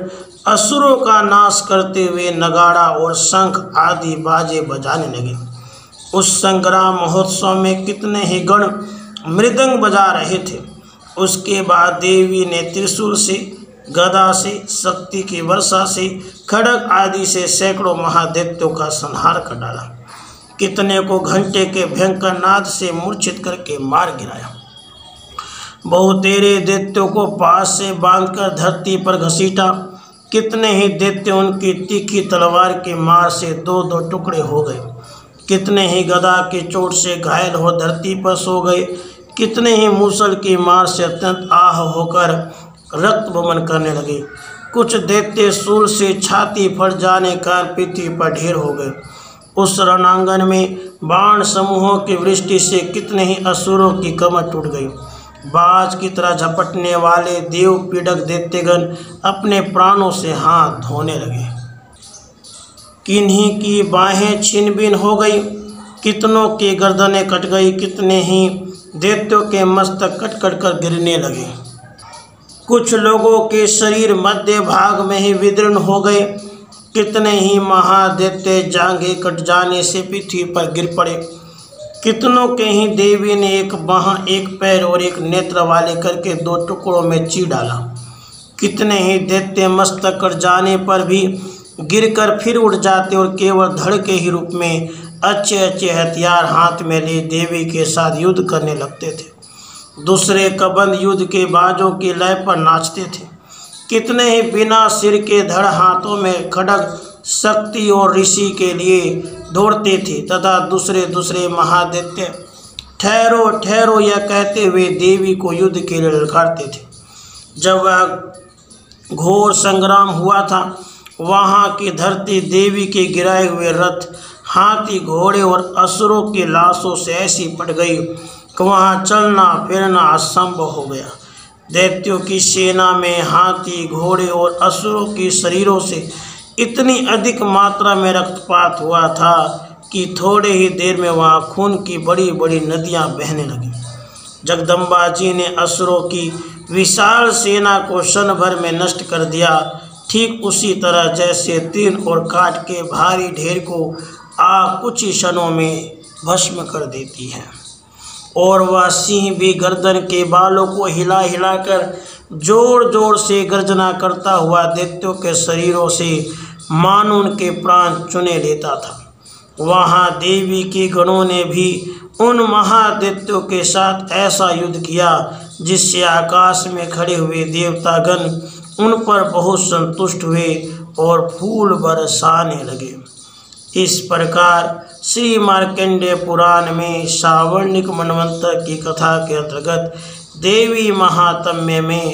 असुरों का नाश करते हुए नगाड़ा और शंख आदि बाजे बजाने लगे। उस संग्राम महोत्सव में कितने ही गण मृदंग बजा रहे थे। उसके बाद देवी ने त्रिशूल से, गदा से, शक्ति की वर्षा से, खड्ग आदि से सैकड़ों महादैत्यों का संहार कर डाला। कितने को घंटे के भयंकर नाद से मूर्छित करके मार गिराया। बहुतेरे दैत्यों को पास से बांधकर धरती पर घसीटा। कितने ही दैत्य उनकी तीखी तलवार के मार से 2-2 टुकड़े हो गए। कितने ही गदा की चोट से घायल हो धरती पर सो गए। कितने ही मूसल की मार से अत्यंत आह होकर रक्त बमन करने लगे। कुछ दैत्य शूल से छाती फट जाने का पृथ्वी पर ढेर हो गए। उस रणांगन में बाण समूहों की वृष्टि से कितने ही असुरों की कमर टूट गई। बाज की तरह झपटने वाले देव पीड़क दैत्यगण अपने प्राणों से हाथ धोने लगे। किन्हीं की बाहें छिन भिन हो गई, कितनों की गर्दनें कट गई। कितने ही दैत्यों के मस्तक कट कट कर गिरने लगे। कुछ लोगों के शरीर मध्य भाग में ही विदीर्ण हो गए। कितने ही महादैत्य जांघें कट जाने से पृथ्वी पर गिर पड़े। कितनों के ही देवी ने एक बाँह, एक पैर और एक नेत्र वाले करके 2 टुकड़ों में चीर डाला। कितने ही दैत्य मस्तक कर जाने पर भी गिरकर फिर उठ जाते और केवल धड़ के ही रूप में अच्छे अच्छे हथियार हाथ में ले देवी के साथ युद्ध करने लगते थे। दूसरे कबंद युद्ध के बाजों की लय पर नाचते थे। कितने ही बिना सिर के धड़ हाथों में खड्ग शक्ति और ऋषि के लिए दौड़ते थे तथा दूसरे महादैत्य ठहरो ठहरो यह कहते हुए देवी को युद्ध के लिए ललकारते थे। जब वह घोर संग्राम हुआ था, वहाँ की धरती देवी के गिराए हुए रथ, हाथी, घोड़े और असुरों की लाशों से ऐसी पड़ गई कि वहाँ चलना फिरना असंभव हो गया। दैत्यों की सेना में हाथी, घोड़े और असुरों के शरीरों से इतनी अधिक मात्रा में रक्तपात हुआ था कि थोड़े ही देर में वहाँ खून की बड़ी बड़ी नदियाँ बहने लगीं। जगदम्बा जी ने असुरों की विशाल सेना को क्षण भर में नष्ट कर दिया, ठीक उसी तरह जैसे तीन और काठ के भारी ढेर को आग कुछ ही क्षणों में भस्म कर देती है। और वह सिंह भी गर्दन के बालों को हिला हिलाकर जोर जोर से गर्जना करता हुआ दैत्यों के शरीरों से मानो उनके प्राण चुने लेता था। वहाँ देवी के गणों ने भी उन महादैत्यों के साथ ऐसा युद्ध किया जिससे आकाश में खड़े हुए देवतागण उन पर बहुत संतुष्ट हुए और फूल बरसाने लगे। इस प्रकार श्री मार्कंडेय पुराण में सावर्णिक मनवंतर की कथा के अंतर्गत देवी महात्म्य में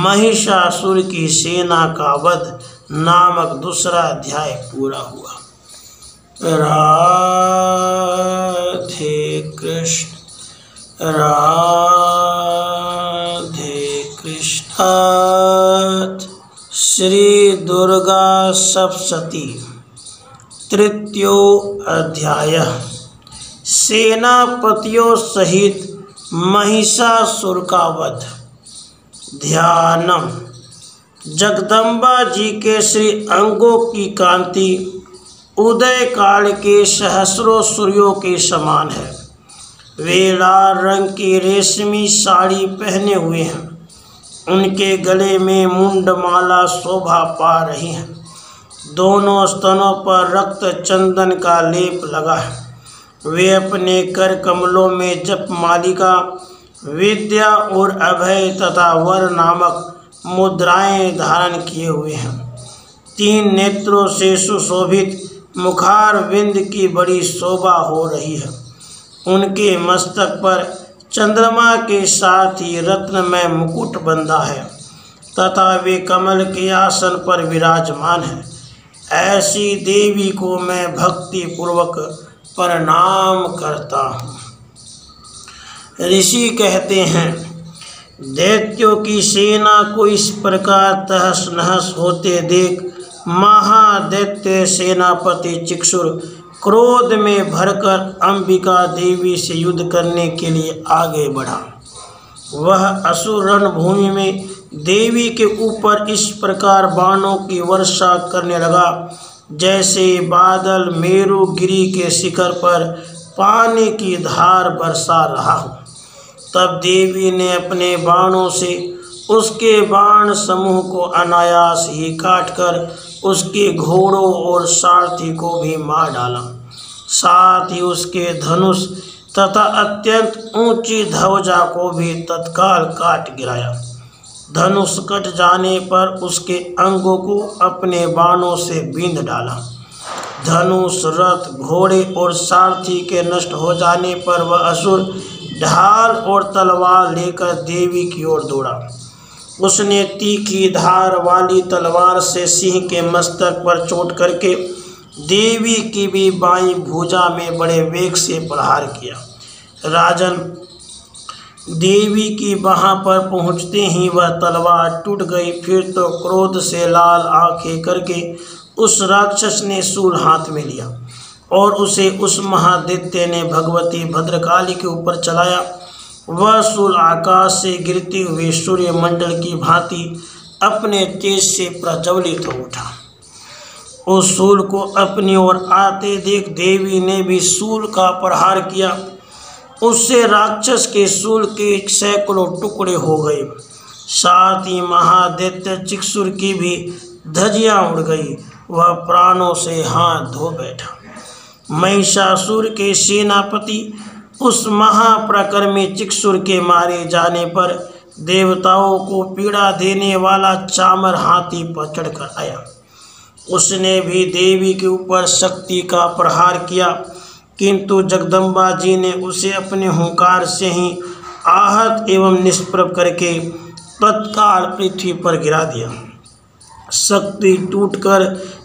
महिषासुर की सेना का वध नामक दूसरा अध्याय पूरा हुआ। राधे कृष्ण राधे कृष्ण। श्री दुर्गा सप्तशती तृतीयो अध्याय। सेनापतियों सहित महिषासुर का वध। ध्यानम। जगदम्बा जी के श्री अंगों की कांति उदय काल के सहस्रों सूर्यों के समान है। वे लाल रंग की रेशमी साड़ी पहने हुए हैं। उनके गले में मुंडमाला शोभा पा रही है। दोनों स्तनों पर रक्त चंदन का लेप लगा है। वे अपने कर कमलों में जप मालिका, विद्या और अभय तथा वर नामक मुद्राएं धारण किए हुए हैं। 3 नेत्रों से सुशोभित मुखार बिंद की बड़ी शोभा हो रही है। उनके मस्तक पर चंद्रमा के साथ ही रत्नमय मुकुट बंधा है तथा वे कमल के आसन पर विराजमान है। ऐसी देवी को मैं भक्ति पूर्वक प्रणाम करता हूँ। ऋषि कहते हैं, दैत्यों की सेना को इस प्रकार तहस नहस होते देख महादैत्य सेनापति चिक्षुर क्रोध में भरकर अंबिका देवी से युद्ध करने के लिए आगे बढ़ा। वह असुर रणभूमि में देवी के ऊपर इस प्रकार बाणों की वर्षा करने लगा जैसे बादल मेरुगिरी के शिखर पर पानी की धार बरसा रहा हो। तब देवी ने अपने बाणों से उसके बाण समूह को अनायास ही काटकर उसके घोड़ों और सारथी को भी मार डाला। साथ ही उसके धनुष तथा अत्यंत ऊंची ध्वजा को भी तत्काल काट गिराया। धनुष कट जाने पर उसके अंगों को अपने बाणों से बींध डाला। धनुष, रथ, घोड़े और सारथी के नष्ट हो जाने पर वह असुर ढाल और तलवार लेकर देवी की ओर दौड़ा। उसने तीखी धार वाली तलवार से सिंह के मस्तक पर चोट करके देवी की भी बाईं भुजा में बड़े वेग से प्रहार किया। राजन, देवी की बाह पर पहुँचते ही वह तलवार टूट गई। फिर तो क्रोध से लाल आंखें करके उस राक्षस ने शूल हाथ में लिया और उसे उस महादैत्य ने भगवती भद्रकाली के ऊपर चलाया। वह शूल आकाश से गिरते हुए सूर्य मंडल की भांति अपने तेज से प्रज्वलित हो उठा। उस शूल को अपनी ओर आते देख देवी ने भी शूल का प्रहार किया उससे राक्षस के शूल के सैकड़ों टुकड़े हो गए। साथ ही महादैत्य चिक्षुर की भी धज्जियां उड़ गई। वह प्राणों से हाथ धो बैठा। महिषासुर के सेनापति उस महाप्रकर्मी चिक्षुर के मारे जाने पर देवताओं को पीड़ा देने वाला चामर हाथी पर चढ़कर आया। उसने भी देवी के ऊपर शक्ति का प्रहार किया, किंतु जगदम्बा जी ने उसे अपने हुंकार से ही आहत एवं निष्प्रभ करके तत्काल पृथ्वी पर गिरा दिया। शक्ति टूटकर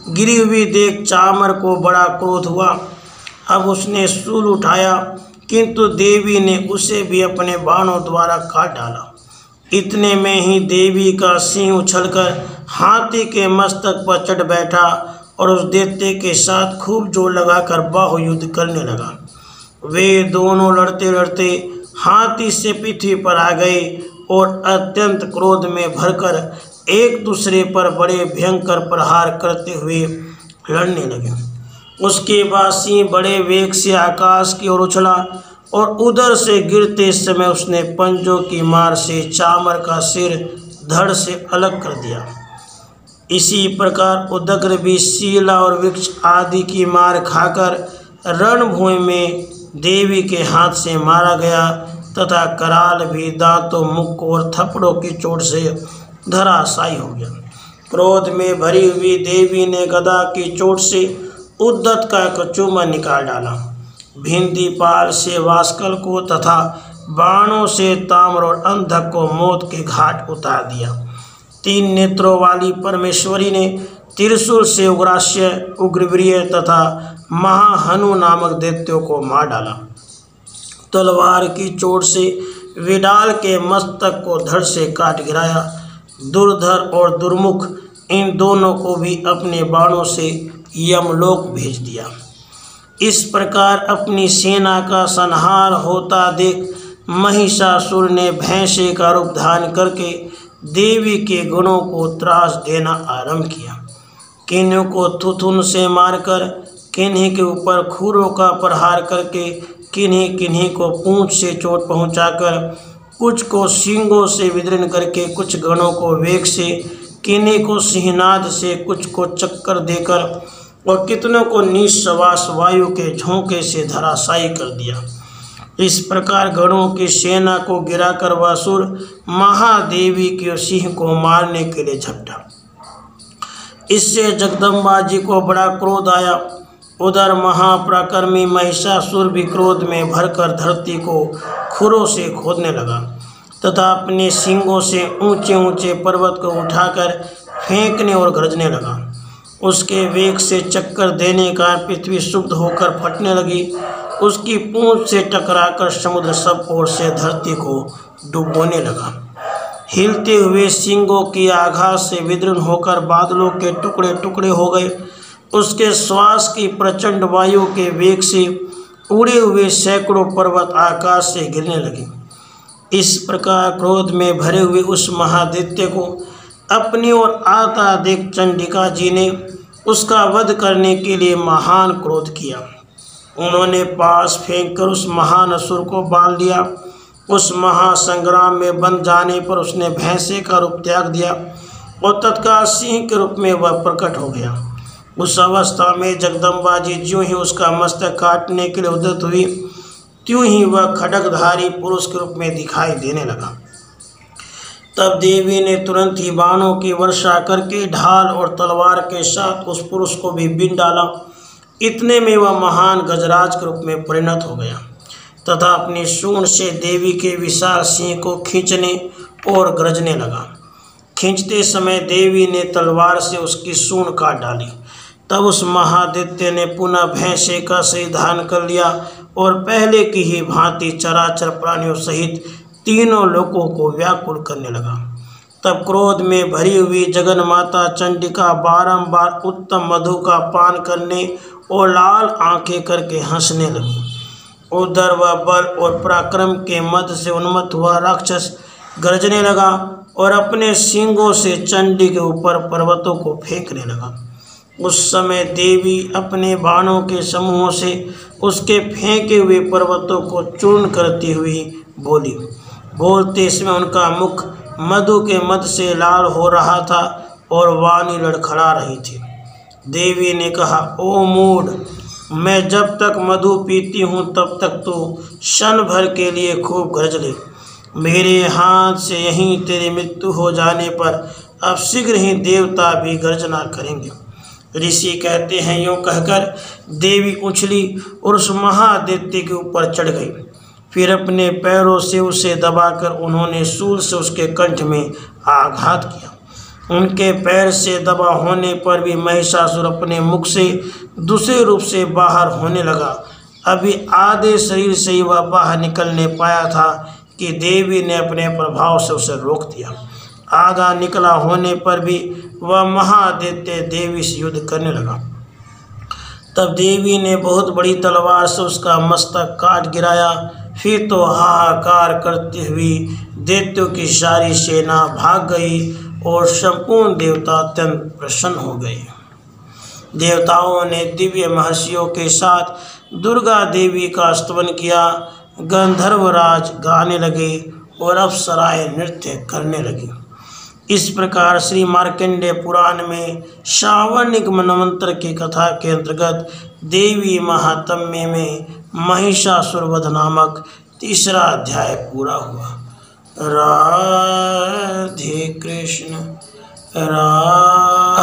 गिरी हुई देख चामर को बड़ा क्रोध हुआ। अब उसने शूल उठाया, किंतु देवी ने उसे भी अपने बाणों द्वारा काट डाला। इतने में ही देवी का सिंह उछलकर हाथी के मस्तक पर चढ़ बैठा और उस दैत्य के साथ खूब जोर लगाकर बाहुयुद्ध करने लगा। वे दोनों लड़ते लड़ते हाथी से पृथ्वी पर आ गए और अत्यंत क्रोध में भरकर एक दूसरे पर बड़े भयंकर प्रहार करते हुए लड़ने लगे। उसके बाद सिंह बड़े वेग से आकाश की ओर उछला और उधर से गिरते समय उसने पंजों की मार से चामर का सिर धड़ से अलग कर दिया। इसी प्रकार उदग्र भी शीला और वृक्ष आदि की मार खाकर रणभूमि में देवी के हाथ से मारा गया तथा कराल भी दांतों, मुख और थप्पड़ों की चोट से धराशायी हो गया। क्रोध में भरी हुई देवी ने गदा की चोट से उद्धत का कचूमर निकाल डाला। भिंदीपाल से वास्कल को तथा बाणों से ताम्र और अंधक को मौत के घाट उतार दिया। 3 नेत्रों वाली परमेश्वरी ने त्रिशूल से उग्रास्य, उग्रवीर्य तथा महाहनु नामक दैत्यों को मार डाला। तलवार की चोट से विडाल के मस्तक को धड़ से काट गिराया। दुर्धर और दुर्मुख इन दोनों को भी अपने बाणों से यमलोक भेज दिया। इस प्रकार अपनी सेना का संहार होता देख महिषासुर ने भैंसे का रूप धारण करके देवी के गुणों को त्रास देना आरंभ किया। किन्हीं को थुथुन से मारकर, किन्हीं के ऊपर खूरों का प्रहार करके, किन्हीं को पूंछ से चोट पहुंचाकर, कुछ को सींगों से विदीर्ण करके, कुछ गणों को वेग से, किन्हीं को सिंहनाद से, कुछ को चक्कर देकर और कितनों को निश्वास वायु के झोंके से धराशायी कर दिया। इस प्रकार गणों की सेना को गिराकर वासुर महादेवी के सिंह को मारने के लिए झपटा। इससे जगदम्बा जी को बड़ा क्रोध आया। उधर महापराक्रमी महिषासुर भी क्रोध में भरकर धरती को खुरों से खोदने लगा तथा अपने सींगों से ऊंचे ऊंचे पर्वत को उठाकर फेंकने और गरजने लगा। उसके वेग से चक्कर देने का पृथ्वी शुद्ध होकर फटने लगी। उसकी पूंछ से टकराकर समुद्र सब ओर से धरती को डुबोने लगा। हिलते हुए सींगों की आघात से विदीर्ण होकर बादलों के टुकड़े टुकड़े हो गए। उसके श्वास की प्रचंड वायु के वेग से उड़े हुए सैकड़ों पर्वत आकाश से गिरने लगे। इस प्रकार क्रोध में भरे हुए उस महादैत्य को अपनी ओर आता देख चंडिका जी ने उसका वध करने के लिए महान क्रोध किया। उन्होंने पास फेंककर उस महान असुर को बांध लिया। उस महासंग्राम में बंध जाने पर उसने भैंसे का रूप त्याग दिया और तत्काल सिंह के रूप में वह प्रकट हो गया। उस अवस्था में जगदम्बा जी ज्यों ही उसका मस्तक काटने के लिए उद्यत हुई, त्यों ही वह खड्गधारी पुरुष के रूप में दिखाई देने लगा। तब देवी ने तुरंत ही बाणों की वर्षा करके ढाल और तलवार के साथ उस पुरुष को भी बीन डाला। इतने में वह महान गजराज के रूप में परिणत हो गया तथा अपनी सूंड से देवी के विशाल सिंह को खींचने और गरजने लगा। खींचते समय देवी ने तलवार से उसकी सूंड काट डाली। तब उस महादैत्य ने पुनः भैंसे का शरीर धारण कर लिया और पहले की ही भांति चराचर प्राणियों सहित तीनों लोकों को व्याकुल करने लगा। तब क्रोध में भरी हुई जगन माता चंडिका बारंबार उत्तम मधु का पान करने और लाल आंखें करके हंसने लगी। उधर वह बल और पराक्रम के मद से उन्मत्त हुआ राक्षस गरजने लगा और अपने सींगों से चंडी के ऊपर पर्वतों को फेंकने लगा। उस समय देवी अपने बाणों के समूहों से उसके फेंके हुए पर्वतों को चूर्ण करती हुई बोली। बोलते समय उनका मुख मधु के मद से लाल हो रहा था और वाणी लड़खड़ा रही थी। देवी ने कहा, ओ मूढ़, मैं जब तक मधु पीती हूँ तब तक तू क्षण भर के लिए खूब गरज ले। मेरे हाथ से यहीं तेरी मृत्यु हो जाने पर अब शीघ्र ही देवता भी गर्जना करेंगे। ऋषि कहते हैं, यूँ कहकर देवी उछली और उस महादैत्य के ऊपर चढ़ गई। फिर अपने पैरों से उसे दबाकर उन्होंने शूल से उसके कंठ में आघात किया। उनके पैर से दबा होने पर भी महिषासुर अपने मुख से दूसरे रूप से बाहर होने लगा। अभी आधे शरीर से ही वह बाहर निकलने पाया था कि देवी ने अपने प्रभाव से उसे रोक दिया। आधा निकला होने पर भी वह महादैत्य देवी से युद्ध करने लगा। तब देवी ने बहुत बड़ी तलवार से उसका मस्तक काट गिराया। फिर तो हाहाकार करती हुई दैत्यों की सारी सेना भाग गई और संपूर्ण देवता अत्यंत प्रसन्न हो गए। देवताओं ने दिव्य महर्षियों के साथ दुर्गा देवी का स्तवन किया। गंधर्वराज गाने लगे और अप्सराएं नृत्य करने लगी। इस प्रकार श्री मार्कंडेय पुराण में श्रावणिक मनवंतर की कथा के अंतर्गत देवी महात्म्य में महिषासुर वध नामक तीसरा अध्याय पूरा हुआ। राधे कृष्ण राधे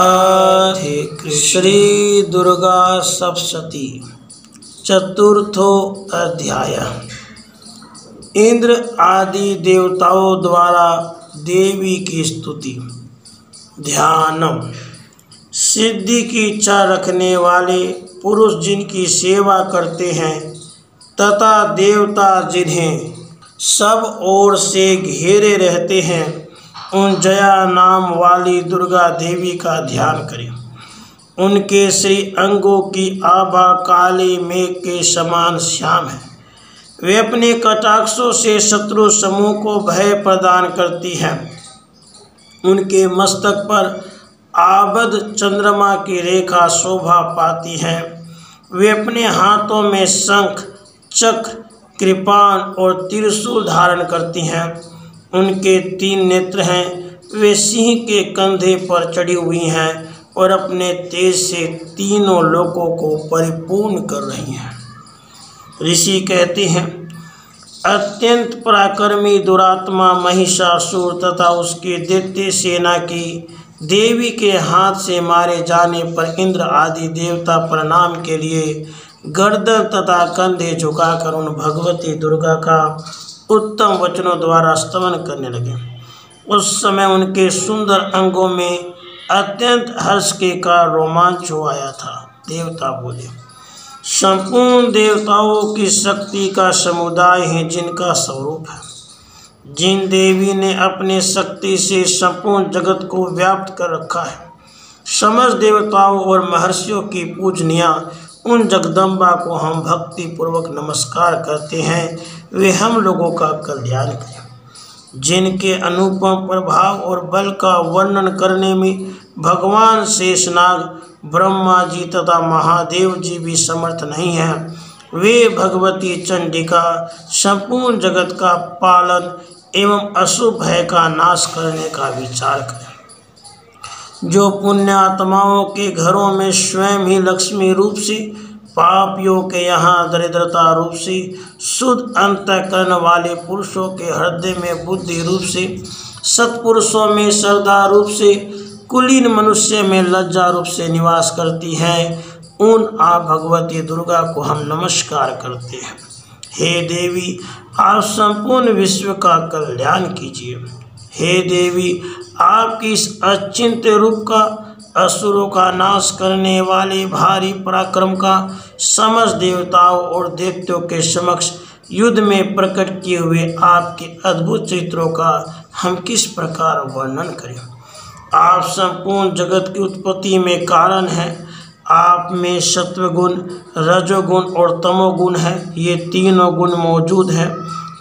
कृष्ण। श्री दुर्गा सप्तशती चतुर्थो अध्याय। इंद्र आदि देवताओं द्वारा देवी की स्तुति। ध्यानम। सिद्धि की इच्छा रखने वाले पुरुष जिनकी सेवा करते हैं तथा देवता जिन्हें सब ओर से घेरे रहते हैं, उन जया नाम वाली दुर्गा देवी का ध्यान करें। उनके श्री अंगों की आभा काले मेघ के समान श्याम है। वे अपने कटाक्षों से शत्रु समूह को भय प्रदान करती हैं। उनके मस्तक पर आबद्ध चंद्रमा की रेखा शोभा पाती है। वे अपने हाथों में शंख, चक्र, कृपाण और त्रिशूल धारण करती हैं। उनके 3 नेत्र हैं। वे सिंह के कंधे पर चढ़ी हुई हैं और अपने तेज से तीनों लोकों को परिपूर्ण कर रही हैं। ऋषि कहते हैं, अत्यंत पराक्रमी दुरात्मा महिषासुर तथा उसकी दैत्य सेना की देवी के हाथ से मारे जाने पर इंद्र आदि देवता प्रणाम के लिए गर्दन तथा कंधे झुकाकर उन भगवती दुर्गा का उत्तम वचनों द्वारा स्तवन करने लगे। उस समय उनके सुंदर अंगों में अत्यंत हर्ष के कारण रोमांच हो आया था। देवता बोले, संपूर्ण देवताओं की शक्ति का समुदाय है जिनका स्वरूप है। जिन देवी ने अपने शक्ति से संपूर्ण जगत को व्याप्त कर रखा है, समस्त देवताओं और महर्षियों की पूजनिया उन जगदम्बा को हम भक्ति पूर्वक नमस्कार करते हैं। वे हम लोगों का कल्याण करें। जिनके अनुपम प्रभाव और बल का वर्णन करने में भगवान शेषनाग, ब्रह्मा जी तथा महादेव जी भी समर्थ नहीं हैं, वे भगवती चंडिका संपूर्ण जगत का पालन एवं अशुभ भय का नाश करने का विचार करें। जो पुण्यात्माओं के घरों में स्वयं ही लक्ष्मी रूप से, पापियों के यहाँ दरिद्रता रूप से, शुद्ध अंतःकरण वाले पुरुषों के हृदय में बुद्धि रूप से, सत्पुरुषों में श्रद्धा रूप से, कुलीन मनुष्य में लज्जा रूप से निवास करती है, उन आप भगवती दुर्गा को हम नमस्कार करते हैं। हे देवी, आप संपूर्ण विश्व का कल्याण कीजिए। हे देवी, आपकी इस अचिंत्य रूप का, असुरों का नाश करने वाले भारी पराक्रम का समस्त देवताओं और दैत्यों के समक्ष युद्ध में प्रकट किए हुए आपके अद्भुत चित्रों का हम किस प्रकार वर्णन करें। आप संपूर्ण जगत की उत्पत्ति में कारण हैं। आप में सत्वगुण, रजोगुण और तमोगुण है। ये तीनों गुण मौजूद हैं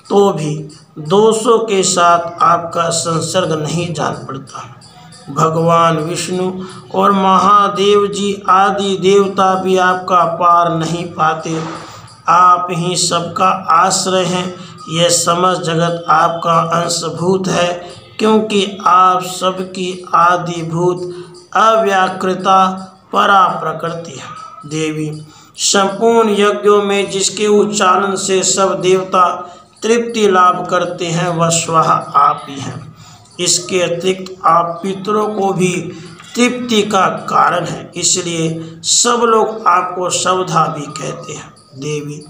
तो भी दोषों के साथ आपका संसर्ग नहीं जान पड़ता। भगवान विष्णु और महादेव जी आदि देवता भी आपका पार नहीं पाते। आप ही सबका आश्रय हैं। यह समस्त जगत आपका अंशभूत है, क्योंकि आप सबकी आदिभूत अव्याकृता परा प्रकृति है। देवी, संपूर्ण यज्ञों में जिसके उच्चारण से सब देवता तृप्ति लाभ करते हैं वह स्वतः आप ही हैं। इसके अतिरिक्त आप पितरों को भी तृप्ति का कारण है, इसलिए सब लोग आपको सवधा भी कहते हैं। देवी,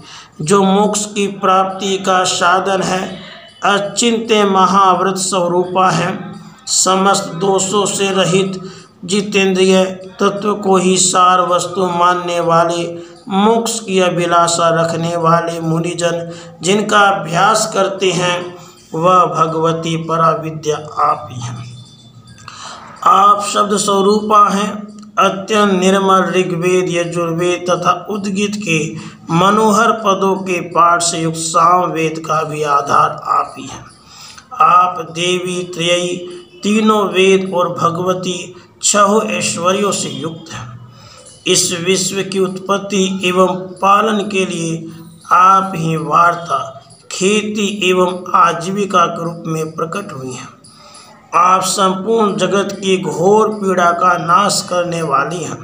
जो मोक्ष की प्राप्ति का साधन है, अचिंत्य महाव्रत स्वरूपा है, समस्त दोषों से रहित जितेंद्रिय तत्व को ही सार वस्तु मानने वाले, मोक्ष की अभिलाषा रखने वाले मुनिजन जिनका अभ्यास करते हैं वह भगवती पराविद्या आप ही हैं। आप शब्द स्वरूपा हैं। अत्यंत निर्मल ऋग्वेद, यजुर्वेद तथा उद्गीत के मनोहर पदों के पाठ से युक्त सामवेद का भी आधार आप ही हैं। आप देवी त्रयी, तीनों वेद और भगवती छह ऐश्वर्यों से युक्त हैं। इस विश्व की उत्पत्ति एवं पालन के लिए आप ही वार्ता, खेती एवं आजीविका के रूप में प्रकट हुई हैं। आप संपूर्ण जगत की घोर पीड़ा का नाश करने वाली हैं।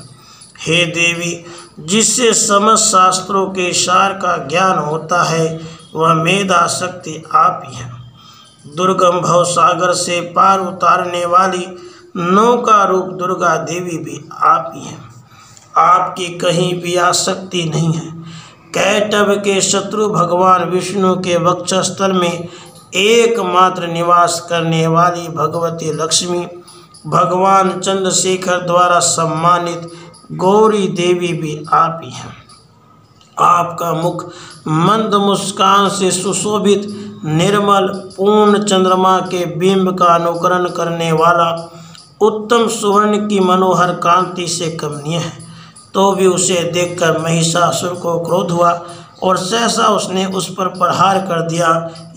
हे देवी, जिससे समस्त शास्त्रों के सार का ज्ञान होता है वह मेधा शक्ति आप ही हैं। दुर्गम भव सागर से पार उतारने वाली नौका रूप दुर्गा देवी भी आप ही हैं। आपकी कहीं भी आसक्ति नहीं है। कैटभ के शत्रु भगवान विष्णु के वक्षस्थल में एकमात्र निवास करने वाली भगवती लक्ष्मी, भगवान चंद्रशेखर द्वारा सम्मानित गौरी देवी भी आप ही हैं। आपका मुख मंद मुस्कान से सुशोभित, निर्मल पूर्ण चंद्रमा के बिंब का अनुकरण करने वाला, उत्तम सुवर्ण की मनोहर कांति से कमनीय है। तो भी उसे देखकर महिषासुर को क्रोध हुआ और सहसा उसने उस पर प्रहार कर दिया।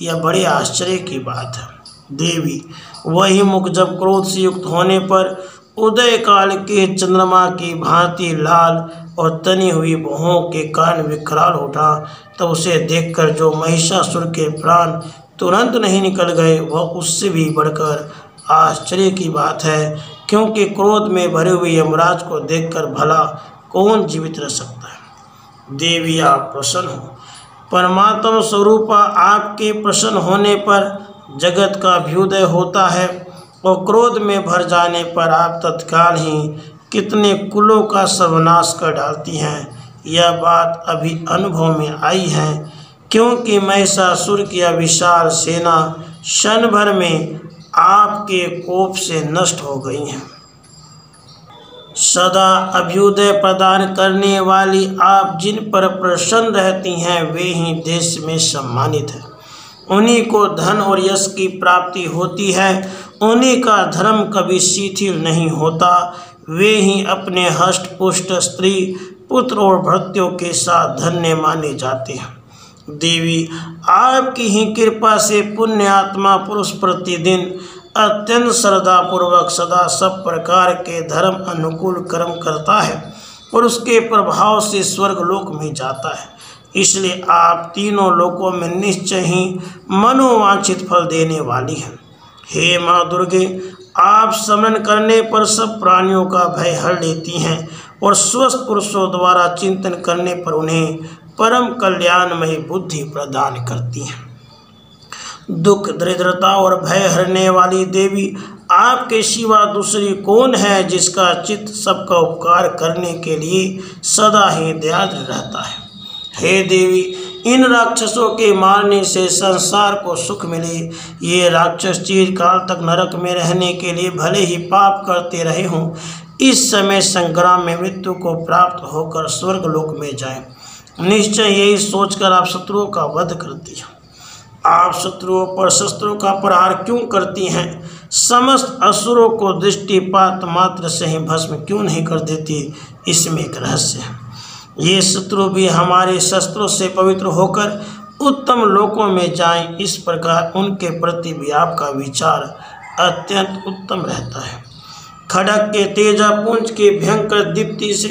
यह बड़े आश्चर्य की बात है। देवी, वही मुख जब क्रोध से युक्त होने पर उदय काल के चंद्रमा की भांति लाल और तनी हुई भौहों के कारण विकराल उठा, तब उसे देखकर जो महिषासुर के प्राण तुरंत नहीं निकल गए वह उससे भी बढ़कर आश्चर्य की बात है, क्योंकि क्रोध में भरे हुए यमराज को देखकर भला कौन जीवित रह सकता है। देवी, आप प्रसन्न हो। परमात्मा स्वरूपा आपके प्रसन्न होने पर जगत का अभ्युदय होता है और क्रोध में भर जाने पर आप तत्काल ही कितने कुलों का सर्वनाश कर डालती हैं। यह बात अभी अनुभव में आई है, क्योंकि महिषासुर की विशाल सेना क्षण भर में आपके कोप से नष्ट हो गई हैं। सदा अभ्युदय प्रदान करने वाली आप जिन पर प्रसन्न रहती हैं वे ही देश में सम्मानित हैं। उन्हीं को धन और यश की प्राप्ति होती है। उन्हीं का धर्म कभी शिथिल नहीं होता। वे ही अपने हष्ट पुष्ट स्त्री, पुत्र और भृत्यों के साथ धन्य माने जाते हैं। देवी, आपकी ही कृपा से पुण्य आत्मा पुरुष प्रतिदिन अत्यंत श्रद्धापूर्वक सदा सब प्रकार के धर्म अनुकूल कर्म करता है और उसके प्रभाव से स्वर्ग लोक में जाता है। इसलिए आप तीनों लोकों में निश्चय ही मनोवांछित फल देने वाली हैं। हे माँ दुर्गे, आप स्मरण करने पर सब प्राणियों का भय हर लेती हैं और स्वस्थ पुरुषों द्वारा चिंतन करने पर उन्हें परम कल्याणमयी बुद्धि प्रदान करती हैं। दुख, दरिद्रता और भय हरने वाली देवी, आपके सिवा दूसरी कौन है जिसका चित्त सबका उपकार करने के लिए सदा ही दयाद्र रहता है। हे देवी, इन राक्षसों के मारने से संसार को सुख मिले। ये राक्षस चिरकाल तक नरक में रहने के लिए भले ही पाप करते रहे हों, इस समय संग्राम में मृत्यु को प्राप्त होकर स्वर्ग लोक में जाएं। निश्चय यही सोचकर आप शत्रुओं का वध करती हैं। आप शत्रुओं पर शस्त्रों का प्रहार क्यों करती हैं? समस्त असुरों को दृष्टिपात मात्र से ही भस्म क्यों नहीं कर देती? इसमें एक रहस्य है। ये शत्रु भी हमारे शस्त्रों से पवित्र होकर उत्तम लोकों में जाएं, इस प्रकार उनके प्रति भी आपका विचार अत्यंत उत्तम रहता है। खड़ग के तेजापुंज के भयंकर दीप्ति से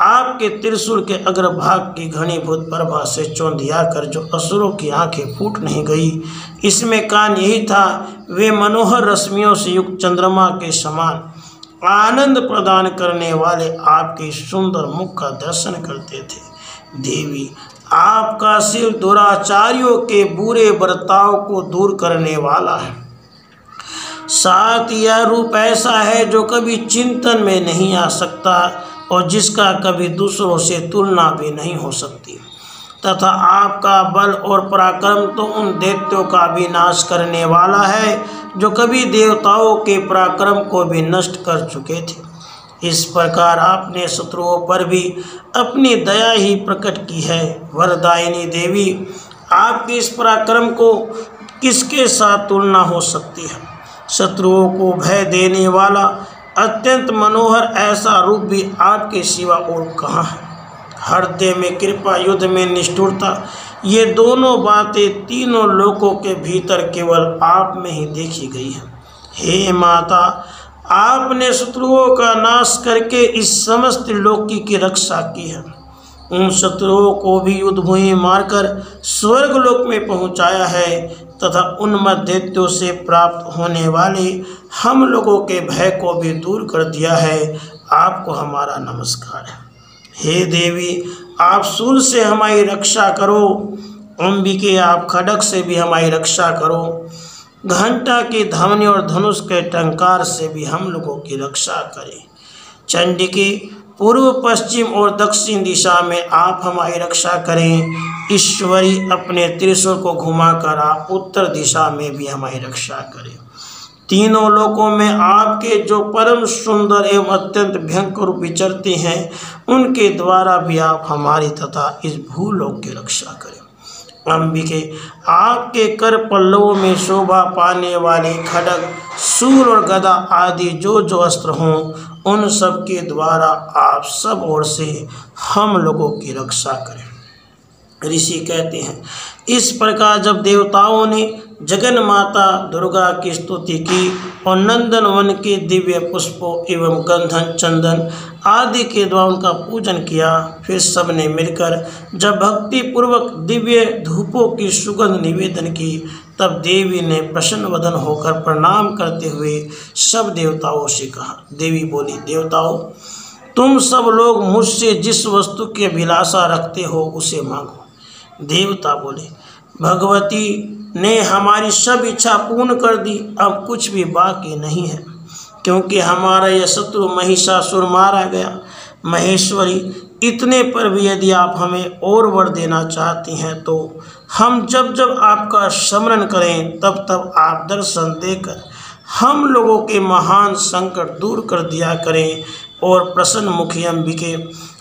आपके त्रिशूल के अग्रभाग की घनीभूत प्रभा से चौंधिया कर जो असुरों की आंखें फूट नहीं गई, इसमें कान यही था, वे मनोहर रश्मियों से युक्त चंद्रमा के समान आनंद प्रदान करने वाले आपके सुंदर मुख का दर्शन करते थे। देवी, आपका सिर दुराचारियों के बुरे बर्ताव को दूर करने वाला है। साथ यह रूप ऐसा है जो कभी चिंतन में नहीं आ सकता और जिसका कभी दूसरों से तुलना भी नहीं हो सकती, तथा आपका बल और पराक्रम तो उन दैत्यों का भी नाश करने वाला है जो कभी देवताओं के पराक्रम को भी नष्ट कर चुके थे। इस प्रकार आपने शत्रुओं पर भी अपनी दया ही प्रकट की है। वरदायिनी देवी, आपके इस पराक्रम को किसके साथ तुलना हो सकती है। शत्रुओं को भय देने वाला अत्यंत मनोहर ऐसा रूप भी आपके सिवा और कहाँ है। हृदय में कृपा, युद्ध में निष्ठुरता, ये दोनों बातें तीनों लोकों के भीतर केवल आप में ही देखी गई है। हे माता, आपने शत्रुओं का नाश करके इस समस्त लोकी की रक्षा की है। उन शत्रुओं को भी युद्ध भूमि मारकर स्वर्ग लोक में पहुंचाया है तथा उन दैत्यों से प्राप्त होने वाले हम लोगों के भय को भी दूर कर दिया है। आपको हमारा नमस्कार है। हे देवी, आप सूल से हमारी रक्षा करो। अंबिके, आप खड्ग से भी हमारी रक्षा करो। घंटा की ध्वनि और धनुष के टंकार से भी हम लोगों की रक्षा करें। चंडिके, पूर्व, पश्चिम और दक्षिण दिशा में आप हमारी रक्षा करें। ईश्वरी, अपने त्रिशूल को घुमाकर आप उत्तर दिशा में भी हमारी रक्षा करें। तीनों लोकों में आपके जो परम सुंदर एवं अत्यंत भयंकर रूप विचरते हैं, उनके द्वारा भी आप हमारी तथा इस भूलोक की रक्षा करें। अंबिके, आपके कर पल्लवों में शोभा पाने वाले खड्ग, शूल और गदा आदि जो जो अस्त्र हों, उन सब के द्वारा आप सब ओर से हम लोगों की रक्षा करें। ऋषि कहते हैं, इस प्रकार जब देवताओं ने जगन माता दुर्गा की स्तुति की और नंदन वन के दिव्य पुष्पों एवं गंधन, चंदन आदि के द्वारा उनका पूजन किया, फिर सबने मिलकर जब भक्ति पूर्वक दिव्य धूपों की सुगंध निवेदन की, तब देवी ने प्रसन्न वदन होकर प्रणाम करते हुए सब देवताओं से कहा। देवी बोली, देवताओं, तुम सब लोग मुझसे जिस वस्तु की अभिलाषा रखते हो उसे मांगो। देवता बोले, भगवती ने हमारी सब इच्छा पूर्ण कर दी, अब कुछ भी बाकी नहीं है, क्योंकि हमारा यह शत्रु महिषासुर मारा गया। महेश्वरी, इतने पर भी यदि आप हमें और वर देना चाहती हैं तो हम जब जब आपका स्मरण करें तब तब आप दर्शन देकर हम लोगों के महान संकट दूर कर दिया करें। और प्रसन्न मुखी अंबिके,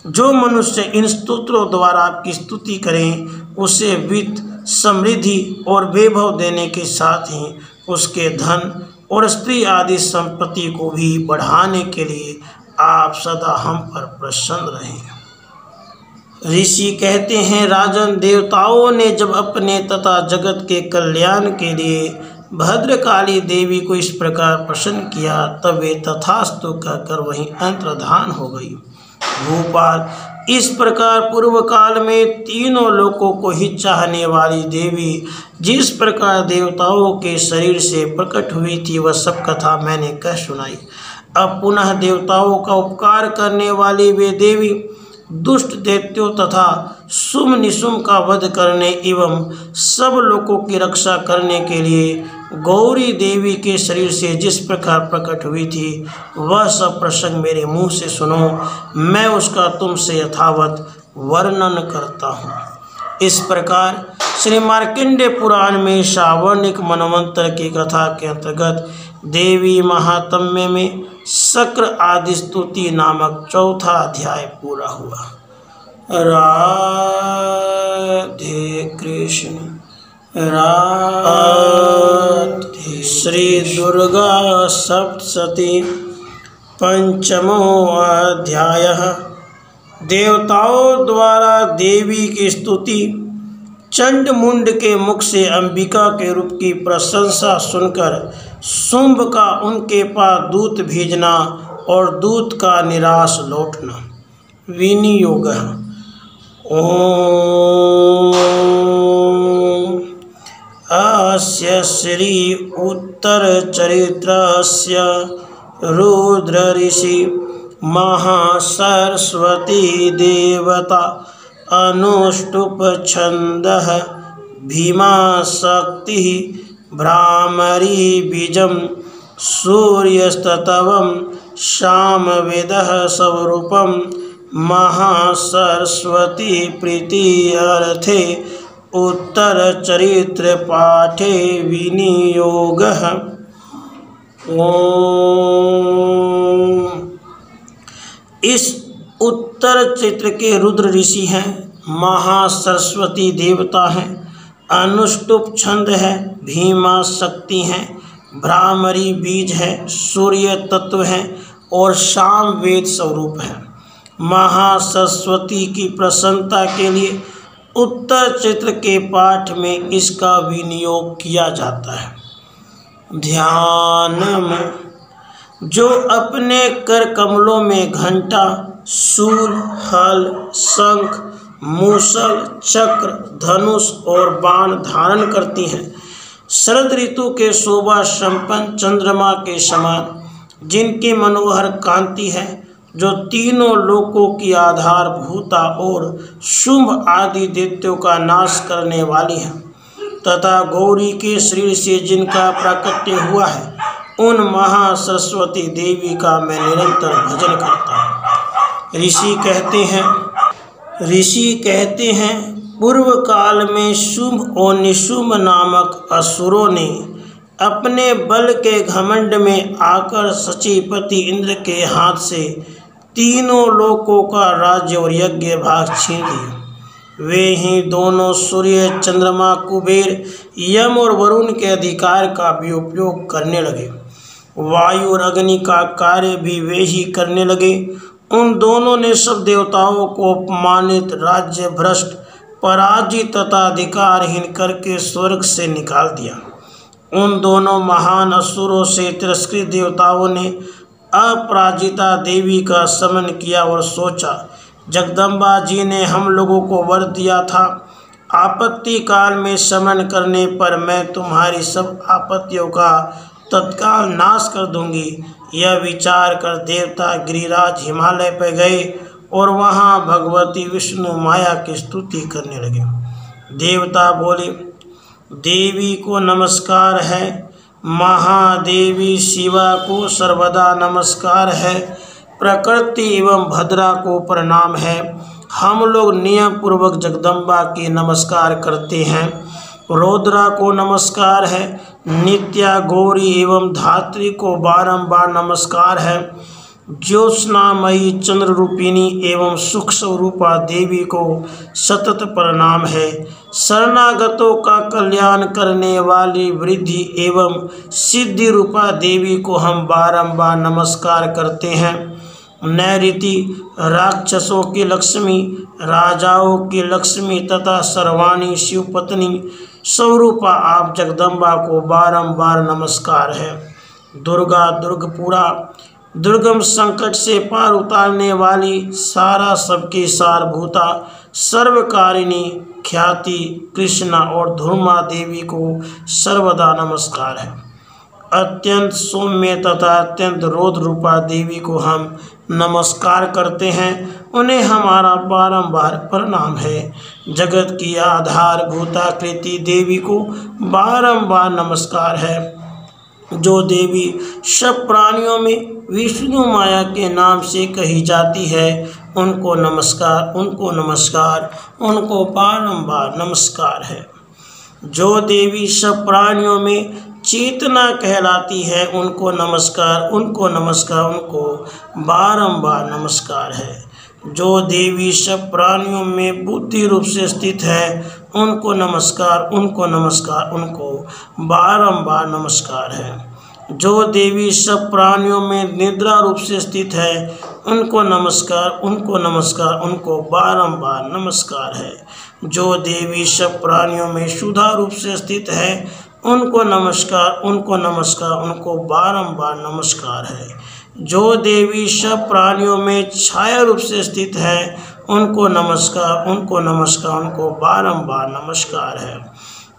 जो मनुष्य इन स्तोत्रों द्वारा आपकी स्तुति करें, उसे वित्त, समृद्धि और वैभव देने के साथ ही उसके धन और स्त्री आदि संपत्ति को भी बढ़ाने के लिए आप सदा हम पर प्रसन्न रहें। ऋषि कहते हैं, राजन, देवताओं ने जब अपने तथा जगत के कल्याण के लिए भद्रकाली देवी को इस प्रकार प्रसन्न किया, तब वे तथास्तु कहकर वहीं अंतर्धान हो गई। भूपाल, इस प्रकार पूर्व काल में तीनों लोकों को ही चाहने वाली देवी जिस प्रकार देवताओं के शरीर से प्रकट हुई थी, वह सब कथा मैंने कह सुनाई। अब पुनः देवताओं का उपकार करने वाली वे देवी दुष्ट दैत्यों तथा शुभ निशुम्भ का वध करने एवं सब लोगों की रक्षा करने के लिए गौरी देवी के शरीर से जिस प्रकार प्रकट हुई थी, वह सब प्रसंग मेरे मुंह से सुनो, मैं उसका तुमसे यथावत वर्णन करता हूँ। इस प्रकार श्री मार्कंडेय पुराण में सावर्णिक मनवंतर की कथा के अंतर्गत देवी महात्म्य में शक्र आदि स्तुति नामक चौथा अध्याय पूरा हुआ। राधे कृष्ण राधे। श्री दुर्गा सप्तशती पंचमो अध्यायः। देवताओं द्वारा देवी की स्तुति। चंड मुंड के मुख से अंबिका के रूप की प्रशंसा सुनकर शुंभ का उनके पास दूत भेजना और दूत का निराश लौटना। विनियोगः। ओम अस्य श्री उत्तरचरित्रस्य रुद्र ऋषि महासरस्वती देवता अनुष्टुप छन्दः भीमाशक्तिः भ्रामरी बीजं सूर्यस्तवं सामवेदः स्वरूपं महासरस्वती प्रीत्यर्थे उत्तरचरित्र पाठे विनियोगः। ओम इस उत्तर चरित्र के रुद्र ऋषि हैं, महासरस्वती देवता हैं, अनुष्टुप छंद है, भीमा शक्ति हैं, भ्रामरी बीज है, सूर्य तत्व है और शाम वेद स्वरूप है। महासरस्वती की प्रसन्नता के लिए उत्तर चरित्र के पाठ में इसका विनियोग किया जाता है। ध्यान में जो अपने कर कमलों में घंटा, शूल, हल, शंख, मूसल, चक्र, धनुष और बाण धारण करती हैं, शरद ऋतु के शोभा संपन्न चंद्रमा के समान, जिनकी मनोहर कांति है, जो तीनों लोकों की आधारभूता और शुंभ आदि दैत्यों का नाश करने वाली है, तथा गौरी के शरीर से जिनका प्राकट्य हुआ है, उन महासरस्वती देवी का मैं निरंतर भजन करता हूँ। ऋषि कहते हैं पूर्व काल में शुंभ और निशुंभ नामक असुरों ने अपने बल के घमंड में आकर सचीपति इंद्र के हाथ से तीनों लोकों का राज्य और यज्ञ भाग छीन लिया। वे ही दोनों सूर्य, चंद्रमा, कुबेर, यम और वरुण के अधिकार का भी उपयोग करने लगे। वायु और अग्नि का कार्य भी वे ही करने लगे। उन दोनों ने सब देवताओं को अपमानित, राज्य भ्रष्ट, पराजित तथा अधिकारहीन करके स्वर्ग से निकाल दिया। उन दोनों महान असुरों से तिरस्कृत देवताओं ने अपराजिता देवी का समन किया और सोचा, जगदम्बा जी ने हम लोगों को वर दिया था, आपत्ति काल में समन करने पर मैं तुम्हारी सब आपत्तियों का तत्काल नाश कर दूंगी। यह विचार कर देवता गिरिराज हिमालय पर गए और वहाँ भगवती विष्णु माया की स्तुति करने लगे। देवता बोले, देवी को नमस्कार है, महादेवी शिवा को सर्वदा नमस्कार है, प्रकृति एवं भद्रा को प्रणाम है। हम लोग नियम पूर्वक जगदम्बा की नमस्कार करते हैं। रौद्रा को नमस्कार है, नित्या, गौरी एवं धात्री को बारंबार नमस्कार है। ज्योत्स्नामयी चंद्र रूपिणी एवं सुख स्वरूपा देवी को सतत प्रणाम है। शरणागतों का कल्याण करने वाली वृद्धि एवं सिद्धि रूपा देवी को हम बारंबार नमस्कार करते हैं। नैऋति राक्षसों की लक्ष्मी, राजाओं की लक्ष्मी तथा सर्वाणी शिवपत्नी स्वरूपा आप जगदम्बा को बारंबार नमस्कार है। दुर्गा, दुर्गपुरा, दुर्गम संकट से पार उतारने वाली, सारा सबकी सारभूता, सर्वकारिणी, ख्याति, कृष्णा और धूर्मा देवी को सर्वदा नमस्कार है। अत्यंत सौम्य तथा अत्यंत रौद्र रूपा देवी को हम नमस्कार करते हैं। उन्हें हमारा बारंबार प्रणाम है। जगत की आधारभूता कृति देवी को बारंबार नमस्कार है। जो देवी सब प्राणियों में विष्णु माया के नाम से कही जाती है, उनको नमस्कार, उनको नमस्कार, उनको बारंबार नमस्कार है। जो देवी सब प्राणियों में चेतना कहलाती है, उनको नमस्कार, उनको नमस्कार, उनको बारंबार नमस्कार है। जो देवी सब प्राणियों में बुद्धि रूप से स्थित है, उनको नमस्कार, उनको नमस्कार, उनको बारंबार नमस्कार है। जो देवी सब प्राणियों में निद्रा रूप से स्थित है, उनको नमस्कार, उनको नमस्कार, उनको बारंबार नमस्कार है। जो देवी सब प्राणियों में शुद्धा रूप से स्थित है, उनको नमस्कार, उनको नमस्कार, उनको बारंबार नमस्कार है। जो देवी सब प्राणियों में छाया रूप से स्थित है, उनको नमस्कार, उनको नमस्कार, उनको बारंबार नमस्कार है।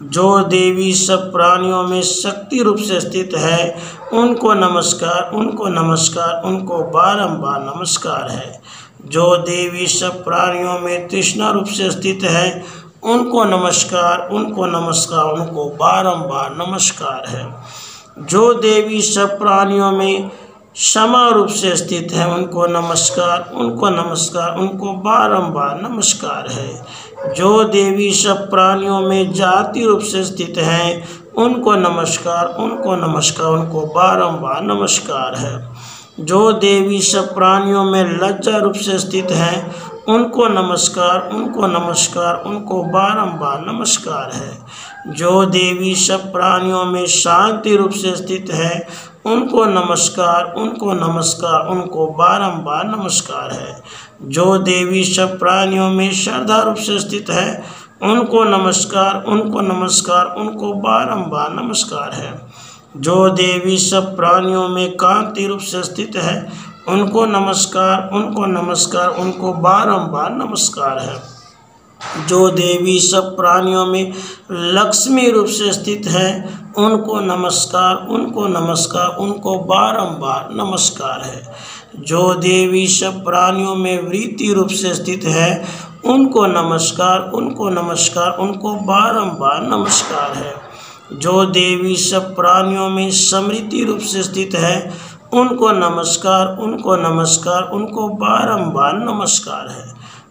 जो देवी सब प्राणियों में शक्ति रूप से स्थित है, उनको नमस्कार, उनको नमस्कार, उनको बारंबार नमस्कार है। जो देवी सब प्राणियों में तृष्णा रूप से स्थित है, उनको नमस्कार, उनको नमस्कार, उनको बारंबार नमस्कार है। जो देवी सब प्राणियों में क्षमा रूप से स्थित है, उनको नमस्कार, उनको नमस्कार, उनको बारंबार नमस्कार है। जो देवी सब प्राणियों में जाति रूप से स्थित है, उनको नमस्कार, उनको नमस्कार, उनको बारंबार नमस्कार है। जो देवी सब प्राणियों में लज्जा रूप से स्थित है, उनको नमस्कार, उनको नमस्कार, उनको बारंबार नमस्कार है। जो देवी सब प्राणियों में शांति रूप से स्थित है, उनको नमस्कार, उनको नमस्कार, उनको बारंबार नमस्कार है। जो देवी सब प्राणियों में श्रद्धा रूप से स्थित है, उनको नमस्कार, उनको नमस्कार, उनको बारंबार नमस्कार है। जो देवी सब प्राणियों में कांति रूप से स्थित है, उनको नमस्कार, उनको नमस्कार, उनको बारंबार नमस्कार है। जो देवी सब प्राणियों में लक्ष्मी रूप से स्थित है, उनको नमस्कार, उनको नमस्कार, उनको बारंबार नमस्कार है। जो देवी सब प्राणियों में वृत्ति रूप से स्थित है, उनको नमस्कार, उनको नमस्कार, उनको बारंबार नमस्कार है। जो देवी सब प्राणियों में समृद्धि रूप से स्थित है, उनको नमस्कार, उनको नमस्कार, उनको बारंबार नमस्कार है।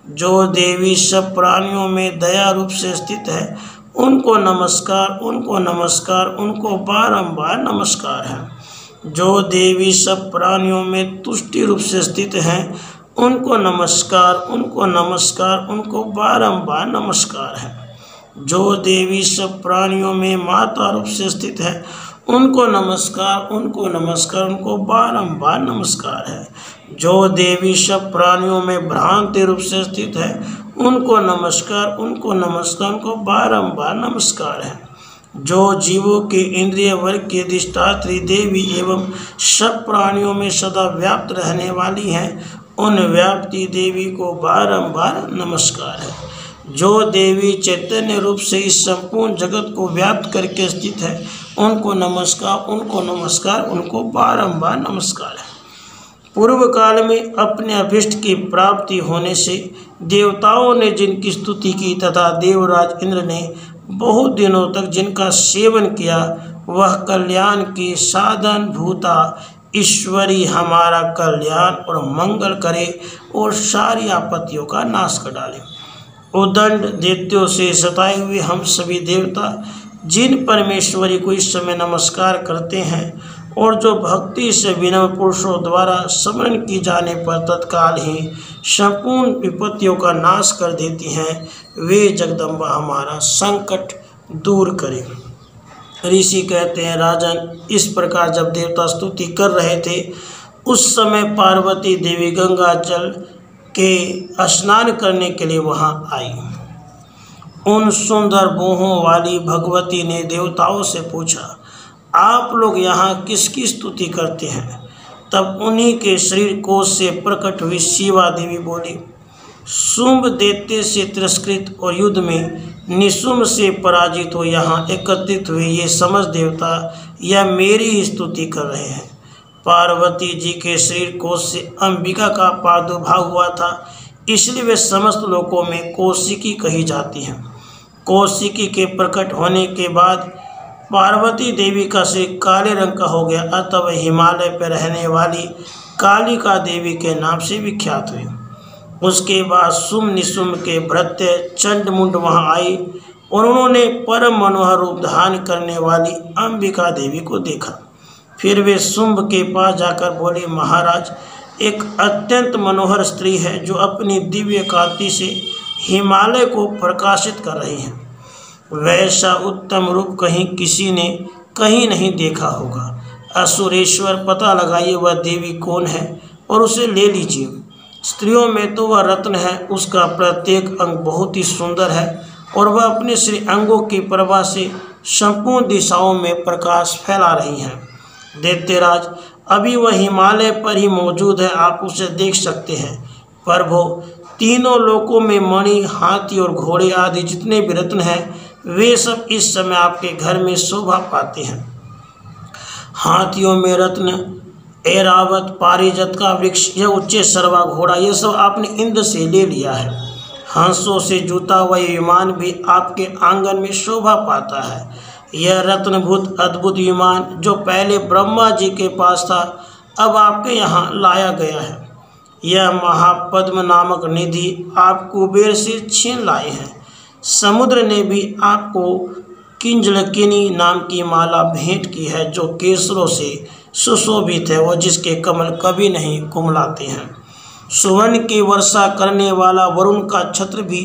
जो देवी सब प्राणियों में दया रूप से स्थित है, उनको नमस्कार, उनको नमस्कार, उनको बारंबार नमस्कार है। जो देवी सब प्राणियों में तुष्टि रूप से स्थित है, उनको नमस्कार, उनको नमस्कार, उनको बारंबार नमस्कार है। जो देवी सब प्राणियों में माता रूप से स्थित है, उनको नमस्कार, उनको नमस्कार, उनको बारंबार नमस्कार है। जो देवी सब प्राणियों में भ्रांति रूप से स्थित है, उनको नमस्कार, उनको नमस्कार, उनको बारंबार नमस्कार है। जो जीवों के इंद्रिय वर्ग की अधिष्ठात्री देवी एवं सब प्राणियों में सदा व्याप्त रहने वाली हैं, उन व्याप्ति देवी को बारंबार नमस्कार है। जो देवी चैतन्य रूप से इस संपूर्ण जगत को व्याप्त करके स्थित है, उनको नमस्कार, उनको नमस्कार, उनको बारंबार नमस्कार है। पूर्व काल में अपने अभिष्ट की प्राप्ति होने से देवताओं ने जिनकी स्तुति की तथा देवराज इंद्र ने बहुत दिनों तक जिनका सेवन किया, वह कल्याण की साधन भूता ईश्वरी हमारा कल्याण और मंगल करे और सारी आपत्तियों का नाश कर डाले। उदंड दैत्यों से सताए हुए हम सभी देवता जिन परमेश्वरी को इस समय नमस्कार करते हैं और जो भक्ति से विनम्र पुरुषों द्वारा स्मरण की जाने पर तत्काल ही संपूर्ण विपत्तियों का नाश कर देती हैं, वे जगदम्बा हमारा संकट दूर करें। ऋषि कहते हैं, राजन, इस प्रकार जब देवता स्तुति कर रहे थे, उस समय पार्वती देवी गंगा जल के स्नान करने के लिए वहां आई। उन सुंदर भुवों वाली भगवती ने देवताओं से पूछा, आप लोग यहाँ किसकी स्तुति करते हैं? तब उन्हीं के शरीर कोश से प्रकट हुई शिवा देवी बोली, शुंभ दैत्य से तिरस्कृत और युद्ध में निशुंभ से पराजित हो यहाँ एकत्रित हुए ये समस्त देवता या मेरी स्तुति कर रहे हैं। पार्वती जी के शरीर कोश से अंबिका का प्रादुर्भाव हुआ था, इसलिए वे समस्त लोकों में कौशिकी कही जाती हैं। कौशिकी के प्रकट होने के बाद पार्वती देवी का शरीर काले रंग का हो गया, अतः वह हिमालय पर रहने वाली कालिका देवी के नाम से विख्यात हुई। उसके बाद शुंभ निशुंभ के भृत्य चंडमुंड वहां आई और उन्होंने परम मनोहर रूप धारण करने वाली अंबिका देवी को देखा। फिर वे शुंभ के पास जाकर बोले, महाराज, एक अत्यंत मनोहर स्त्री है जो अपनी दिव्य कांति से हिमालय को प्रकाशित कर रही है। वैसा उत्तम रूप कहीं किसी ने कहीं नहीं देखा होगा। असुरेश्वर, पता लगाइए वह देवी कौन है और उसे ले लीजिए। स्त्रियों में तो वह रत्न है, उसका प्रत्येक अंग बहुत ही सुंदर है और वह अपने श्री अंगों की प्रभा से संपूर्ण दिशाओं में प्रकाश फैला रही हैं। दैत्यराज, अभी वह हिमालय पर ही मौजूद है, आप उसे देख सकते हैं। प्रभु, तीनों लोकों में मणि, हाथी और घोड़े आदि जितने भी रत्न हैं वे सब इस समय आपके घर में शोभा पाते हैं। हाथियों में रत्न, ऐरावत, पारिजात का वृक्ष, यह उच्च सर्वा घोड़ा, यह सब आपने इंद्र से ले लिया है। हंसों से जूता हुआ विमान भी आपके आंगन में शोभा पाता है। यह रत्नभूत अद्भुत विमान जो पहले ब्रह्मा जी के पास था, अब आपके यहाँ लाया गया है। यह महापद्म नामक निधि आप कुबेर से छीन लाए हैं। समुद्र ने भी आपको किंजलकिनी नाम की माला भेंट की है, जो केसरों से सुशोभित है और जिसके कमल कभी नहीं कुमलाते हैं। सुवर्ण की वर्षा करने वाला वरुण का छत्र भी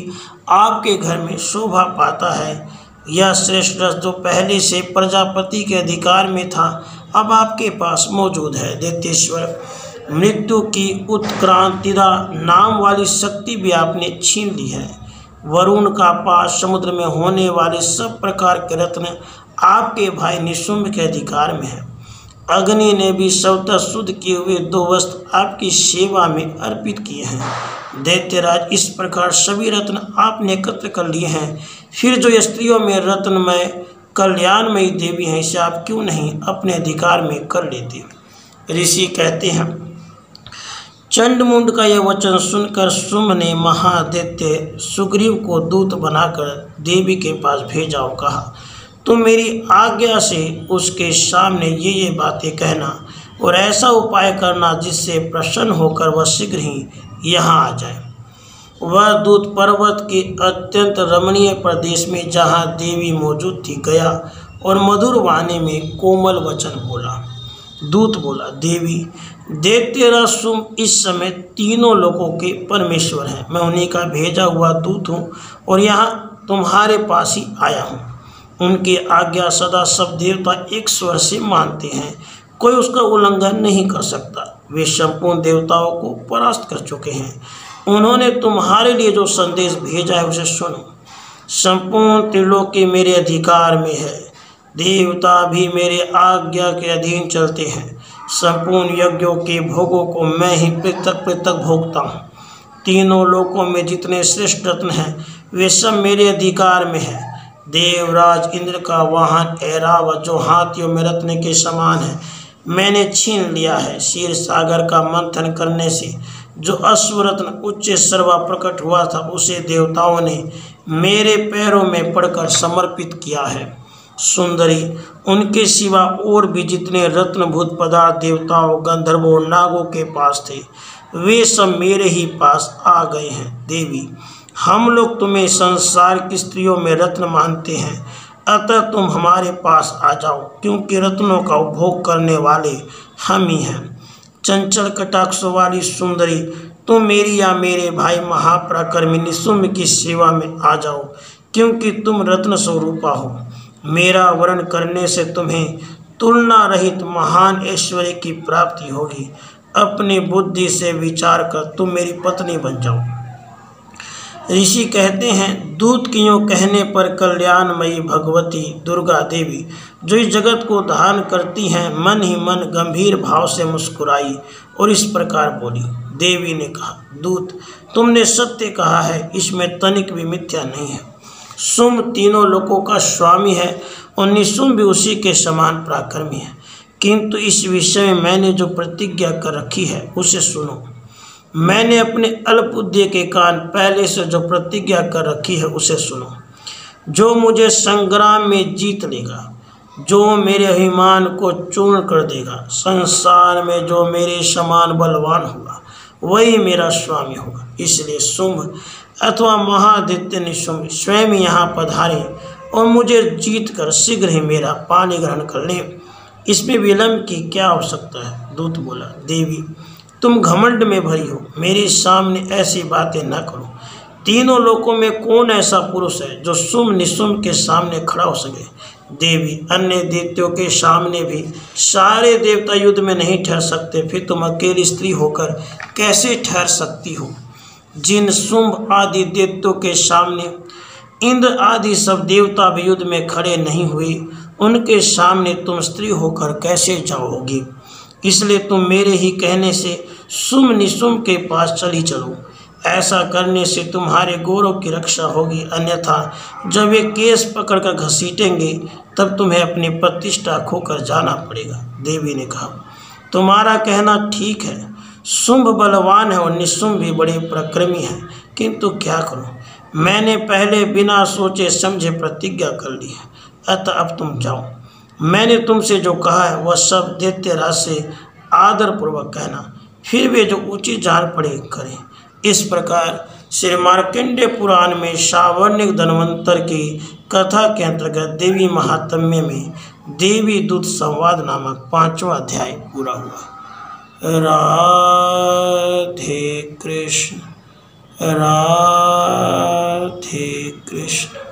आपके घर में शोभा पाता है। यह श्रेष्ठ रस जो पहले से प्रजापति के अधिकार में था, अब आपके पास मौजूद है। दैत्येश्वर, मृत्यु की उत्क्रांतिदा नाम वाली शक्ति भी आपने छीन ली है। वरुण का पास समुद्र में होने वाले सब प्रकार के रत्न आपके भाई निशुंभ के अधिकार में है। अग्नि ने भी स्वतः शुद्ध किए हुए 2 वस्त्र आपकी सेवा में अर्पित किए हैं। दैत्यराज, इस प्रकार सभी रत्न आपने एकत्र कर लिए हैं, फिर जो स्त्रियों में रत्नमय कल्याणमयी देवी हैं, इसे आप क्यों नहीं अपने अधिकार में कर लेते। ऋषि कहते हैं, चंडमुंड का यह वचन सुनकर शुंभ ने महादैत्य सुग्रीव को दूत बनाकर देवी के पास भेजा और कहा, तुम मेरी आज्ञा से उसके सामने ये बातें कहना और ऐसा उपाय करना जिससे प्रसन्न होकर वह शीघ्र ही यहाँ आ जाए। वह दूत पर्वत के अत्यंत रमणीय प्रदेश में जहाँ देवी मौजूद थी गया और मधुर वाणी में कोमल वचन बोला। दूत बोला, देवी, दैत्यराज शुंभ इस समय तीनों लोकों के परमेश्वर हैं। मैं उन्हीं का भेजा हुआ दूत हूँ और यहाँ तुम्हारे पास ही आया हूँ। उनकी आज्ञा सदा सब देवता एक स्वर से मानते हैं, कोई उसका उल्लंघन नहीं कर सकता। वे संपूर्ण देवताओं को परास्त कर चुके हैं। उन्होंने तुम्हारे लिए जो संदेश भेजा है उसे सुनो। संपूर्ण त्रिलोकी मेरे अधिकार में है, देवता भी मेरे आज्ञा के अधीन चलते हैं। संपूर्ण यज्ञों के भोगों को मैं ही पृथक पृथक भोगता हूँ। तीनों लोकों में जितने श्रेष्ठ रत्न हैं वे सब मेरे अधिकार में है। देवराज इंद्र का वाहन ऐरावत जो हाथियों में रत्न के समान है, मैंने छीन लिया है। क्षीर सागर का मंथन करने से जो अश्वरत्न उच्च सर्वा प्रकट हुआ था, उसे देवताओं ने मेरे पैरों में पड़कर समर्पित किया है। सुंदरी, उनके सिवा और भी जितने रत्नभूत पदार्थ देवताओं, गंधर्वों, नागों के पास थे, वे सब मेरे ही पास आ गए हैं। देवी, हम लोग तुम्हें संसार की स्त्रियों में रत्न मानते हैं, अतः तुम हमारे पास आ जाओ, क्योंकि रत्नों का उपभोग करने वाले हम ही हैं। चंचल कटाक्षों वाली सुंदरी, तुम मेरी या मेरे भाई महापराक्रमी निशुंभ की सेवा में आ जाओ, क्योंकि तुम रत्न स्वरूपा हो। मेरा वर्ण करने से तुम्हें तुलना रहित महान ऐश्वर्य की प्राप्ति होगी। अपनी बुद्धि से विचार कर तुम मेरी पत्नी बन जाओ। ऋषि कहते हैं, दूत की यूँ कहने पर कल्याणमयी भगवती दुर्गा देवी, जो इस जगत को धारण करती हैं, मन ही मन गंभीर भाव से मुस्कुराई और इस प्रकार बोली। देवी ने कहा, दूत, तुमने सत्य कहा है, इसमें तनिक भी मिथ्या नहीं है। शुंभ तीनों लोकों का स्वामी है और निशुंभ भी उसी के समान पराक्रमी है, किंतु इस विषय में मैंने जो प्रतिज्ञा कर रखी है उसे सुनो। मैंने अपने अल्पबुद्धि के कारण पहले से जो प्रतिज्ञा कर रखी है उसे सुनो। जो मुझे संग्राम में जीत लेगा, जो मेरे अभिमान को चूर्ण कर देगा, संसार में जो मेरे समान बलवान होगा, वही मेरा स्वामी होगा। इसलिए शुंभ अथवा महादित्य निशुंभ स्वयं यहाँ पधारे और मुझे जीत कर शीघ्र ही मेरा पानी ग्रहण कर लें। इसमें विलंब की क्या आवश्यकता है। दूत बोला, देवी, तुम घमंड में भरी हो, मेरे सामने ऐसी बातें न करो। तीनों लोकों में कौन ऐसा पुरुष है जो शुंभ निशुंभ के सामने खड़ा हो सके। देवी, अन्य दैत्यों के सामने भी सारे देवता युद्ध में नहीं ठहर सकते, फिर तुम अकेली स्त्री होकर कैसे ठहर सकती हो। जिन शुंभ आदि दैत्यों के सामने इंद्र आदि सब देवता भी युद्ध में खड़े नहीं हुए, उनके सामने तुम स्त्री होकर कैसे जाओगी? इसलिए तुम मेरे ही कहने से सुम निसुम के पास चली चलो। ऐसा करने से तुम्हारे गौरव की रक्षा होगी, अन्यथा जब वे केस पकड़कर घसीटेंगे तब तुम्हें अपनी प्रतिष्ठा खोकर जाना पड़ेगा। देवी ने कहा, तुम्हारा कहना ठीक है। शुंभ बलवान है और निशुंभ भी बड़े पराक्रमी है, किंतु क्या करूं? मैंने पहले बिना सोचे समझे प्रतिज्ञा कर ली है, अतः अब तुम जाओ। मैंने तुमसे जो कहा है वह सब दैत्यराज से आदरपूर्वक कहना, फिर वे जो उचित जान पड़े करें। इस प्रकार श्री मार्कंडेय पुराण में शावण्य धन्वंतर की कथा के अंतर्गत देवी महात्म्य में देवी दूत संवाद नामक 5वां अध्याय पूरा हुआ। राधे कृष्ण, राधे कृष्ण।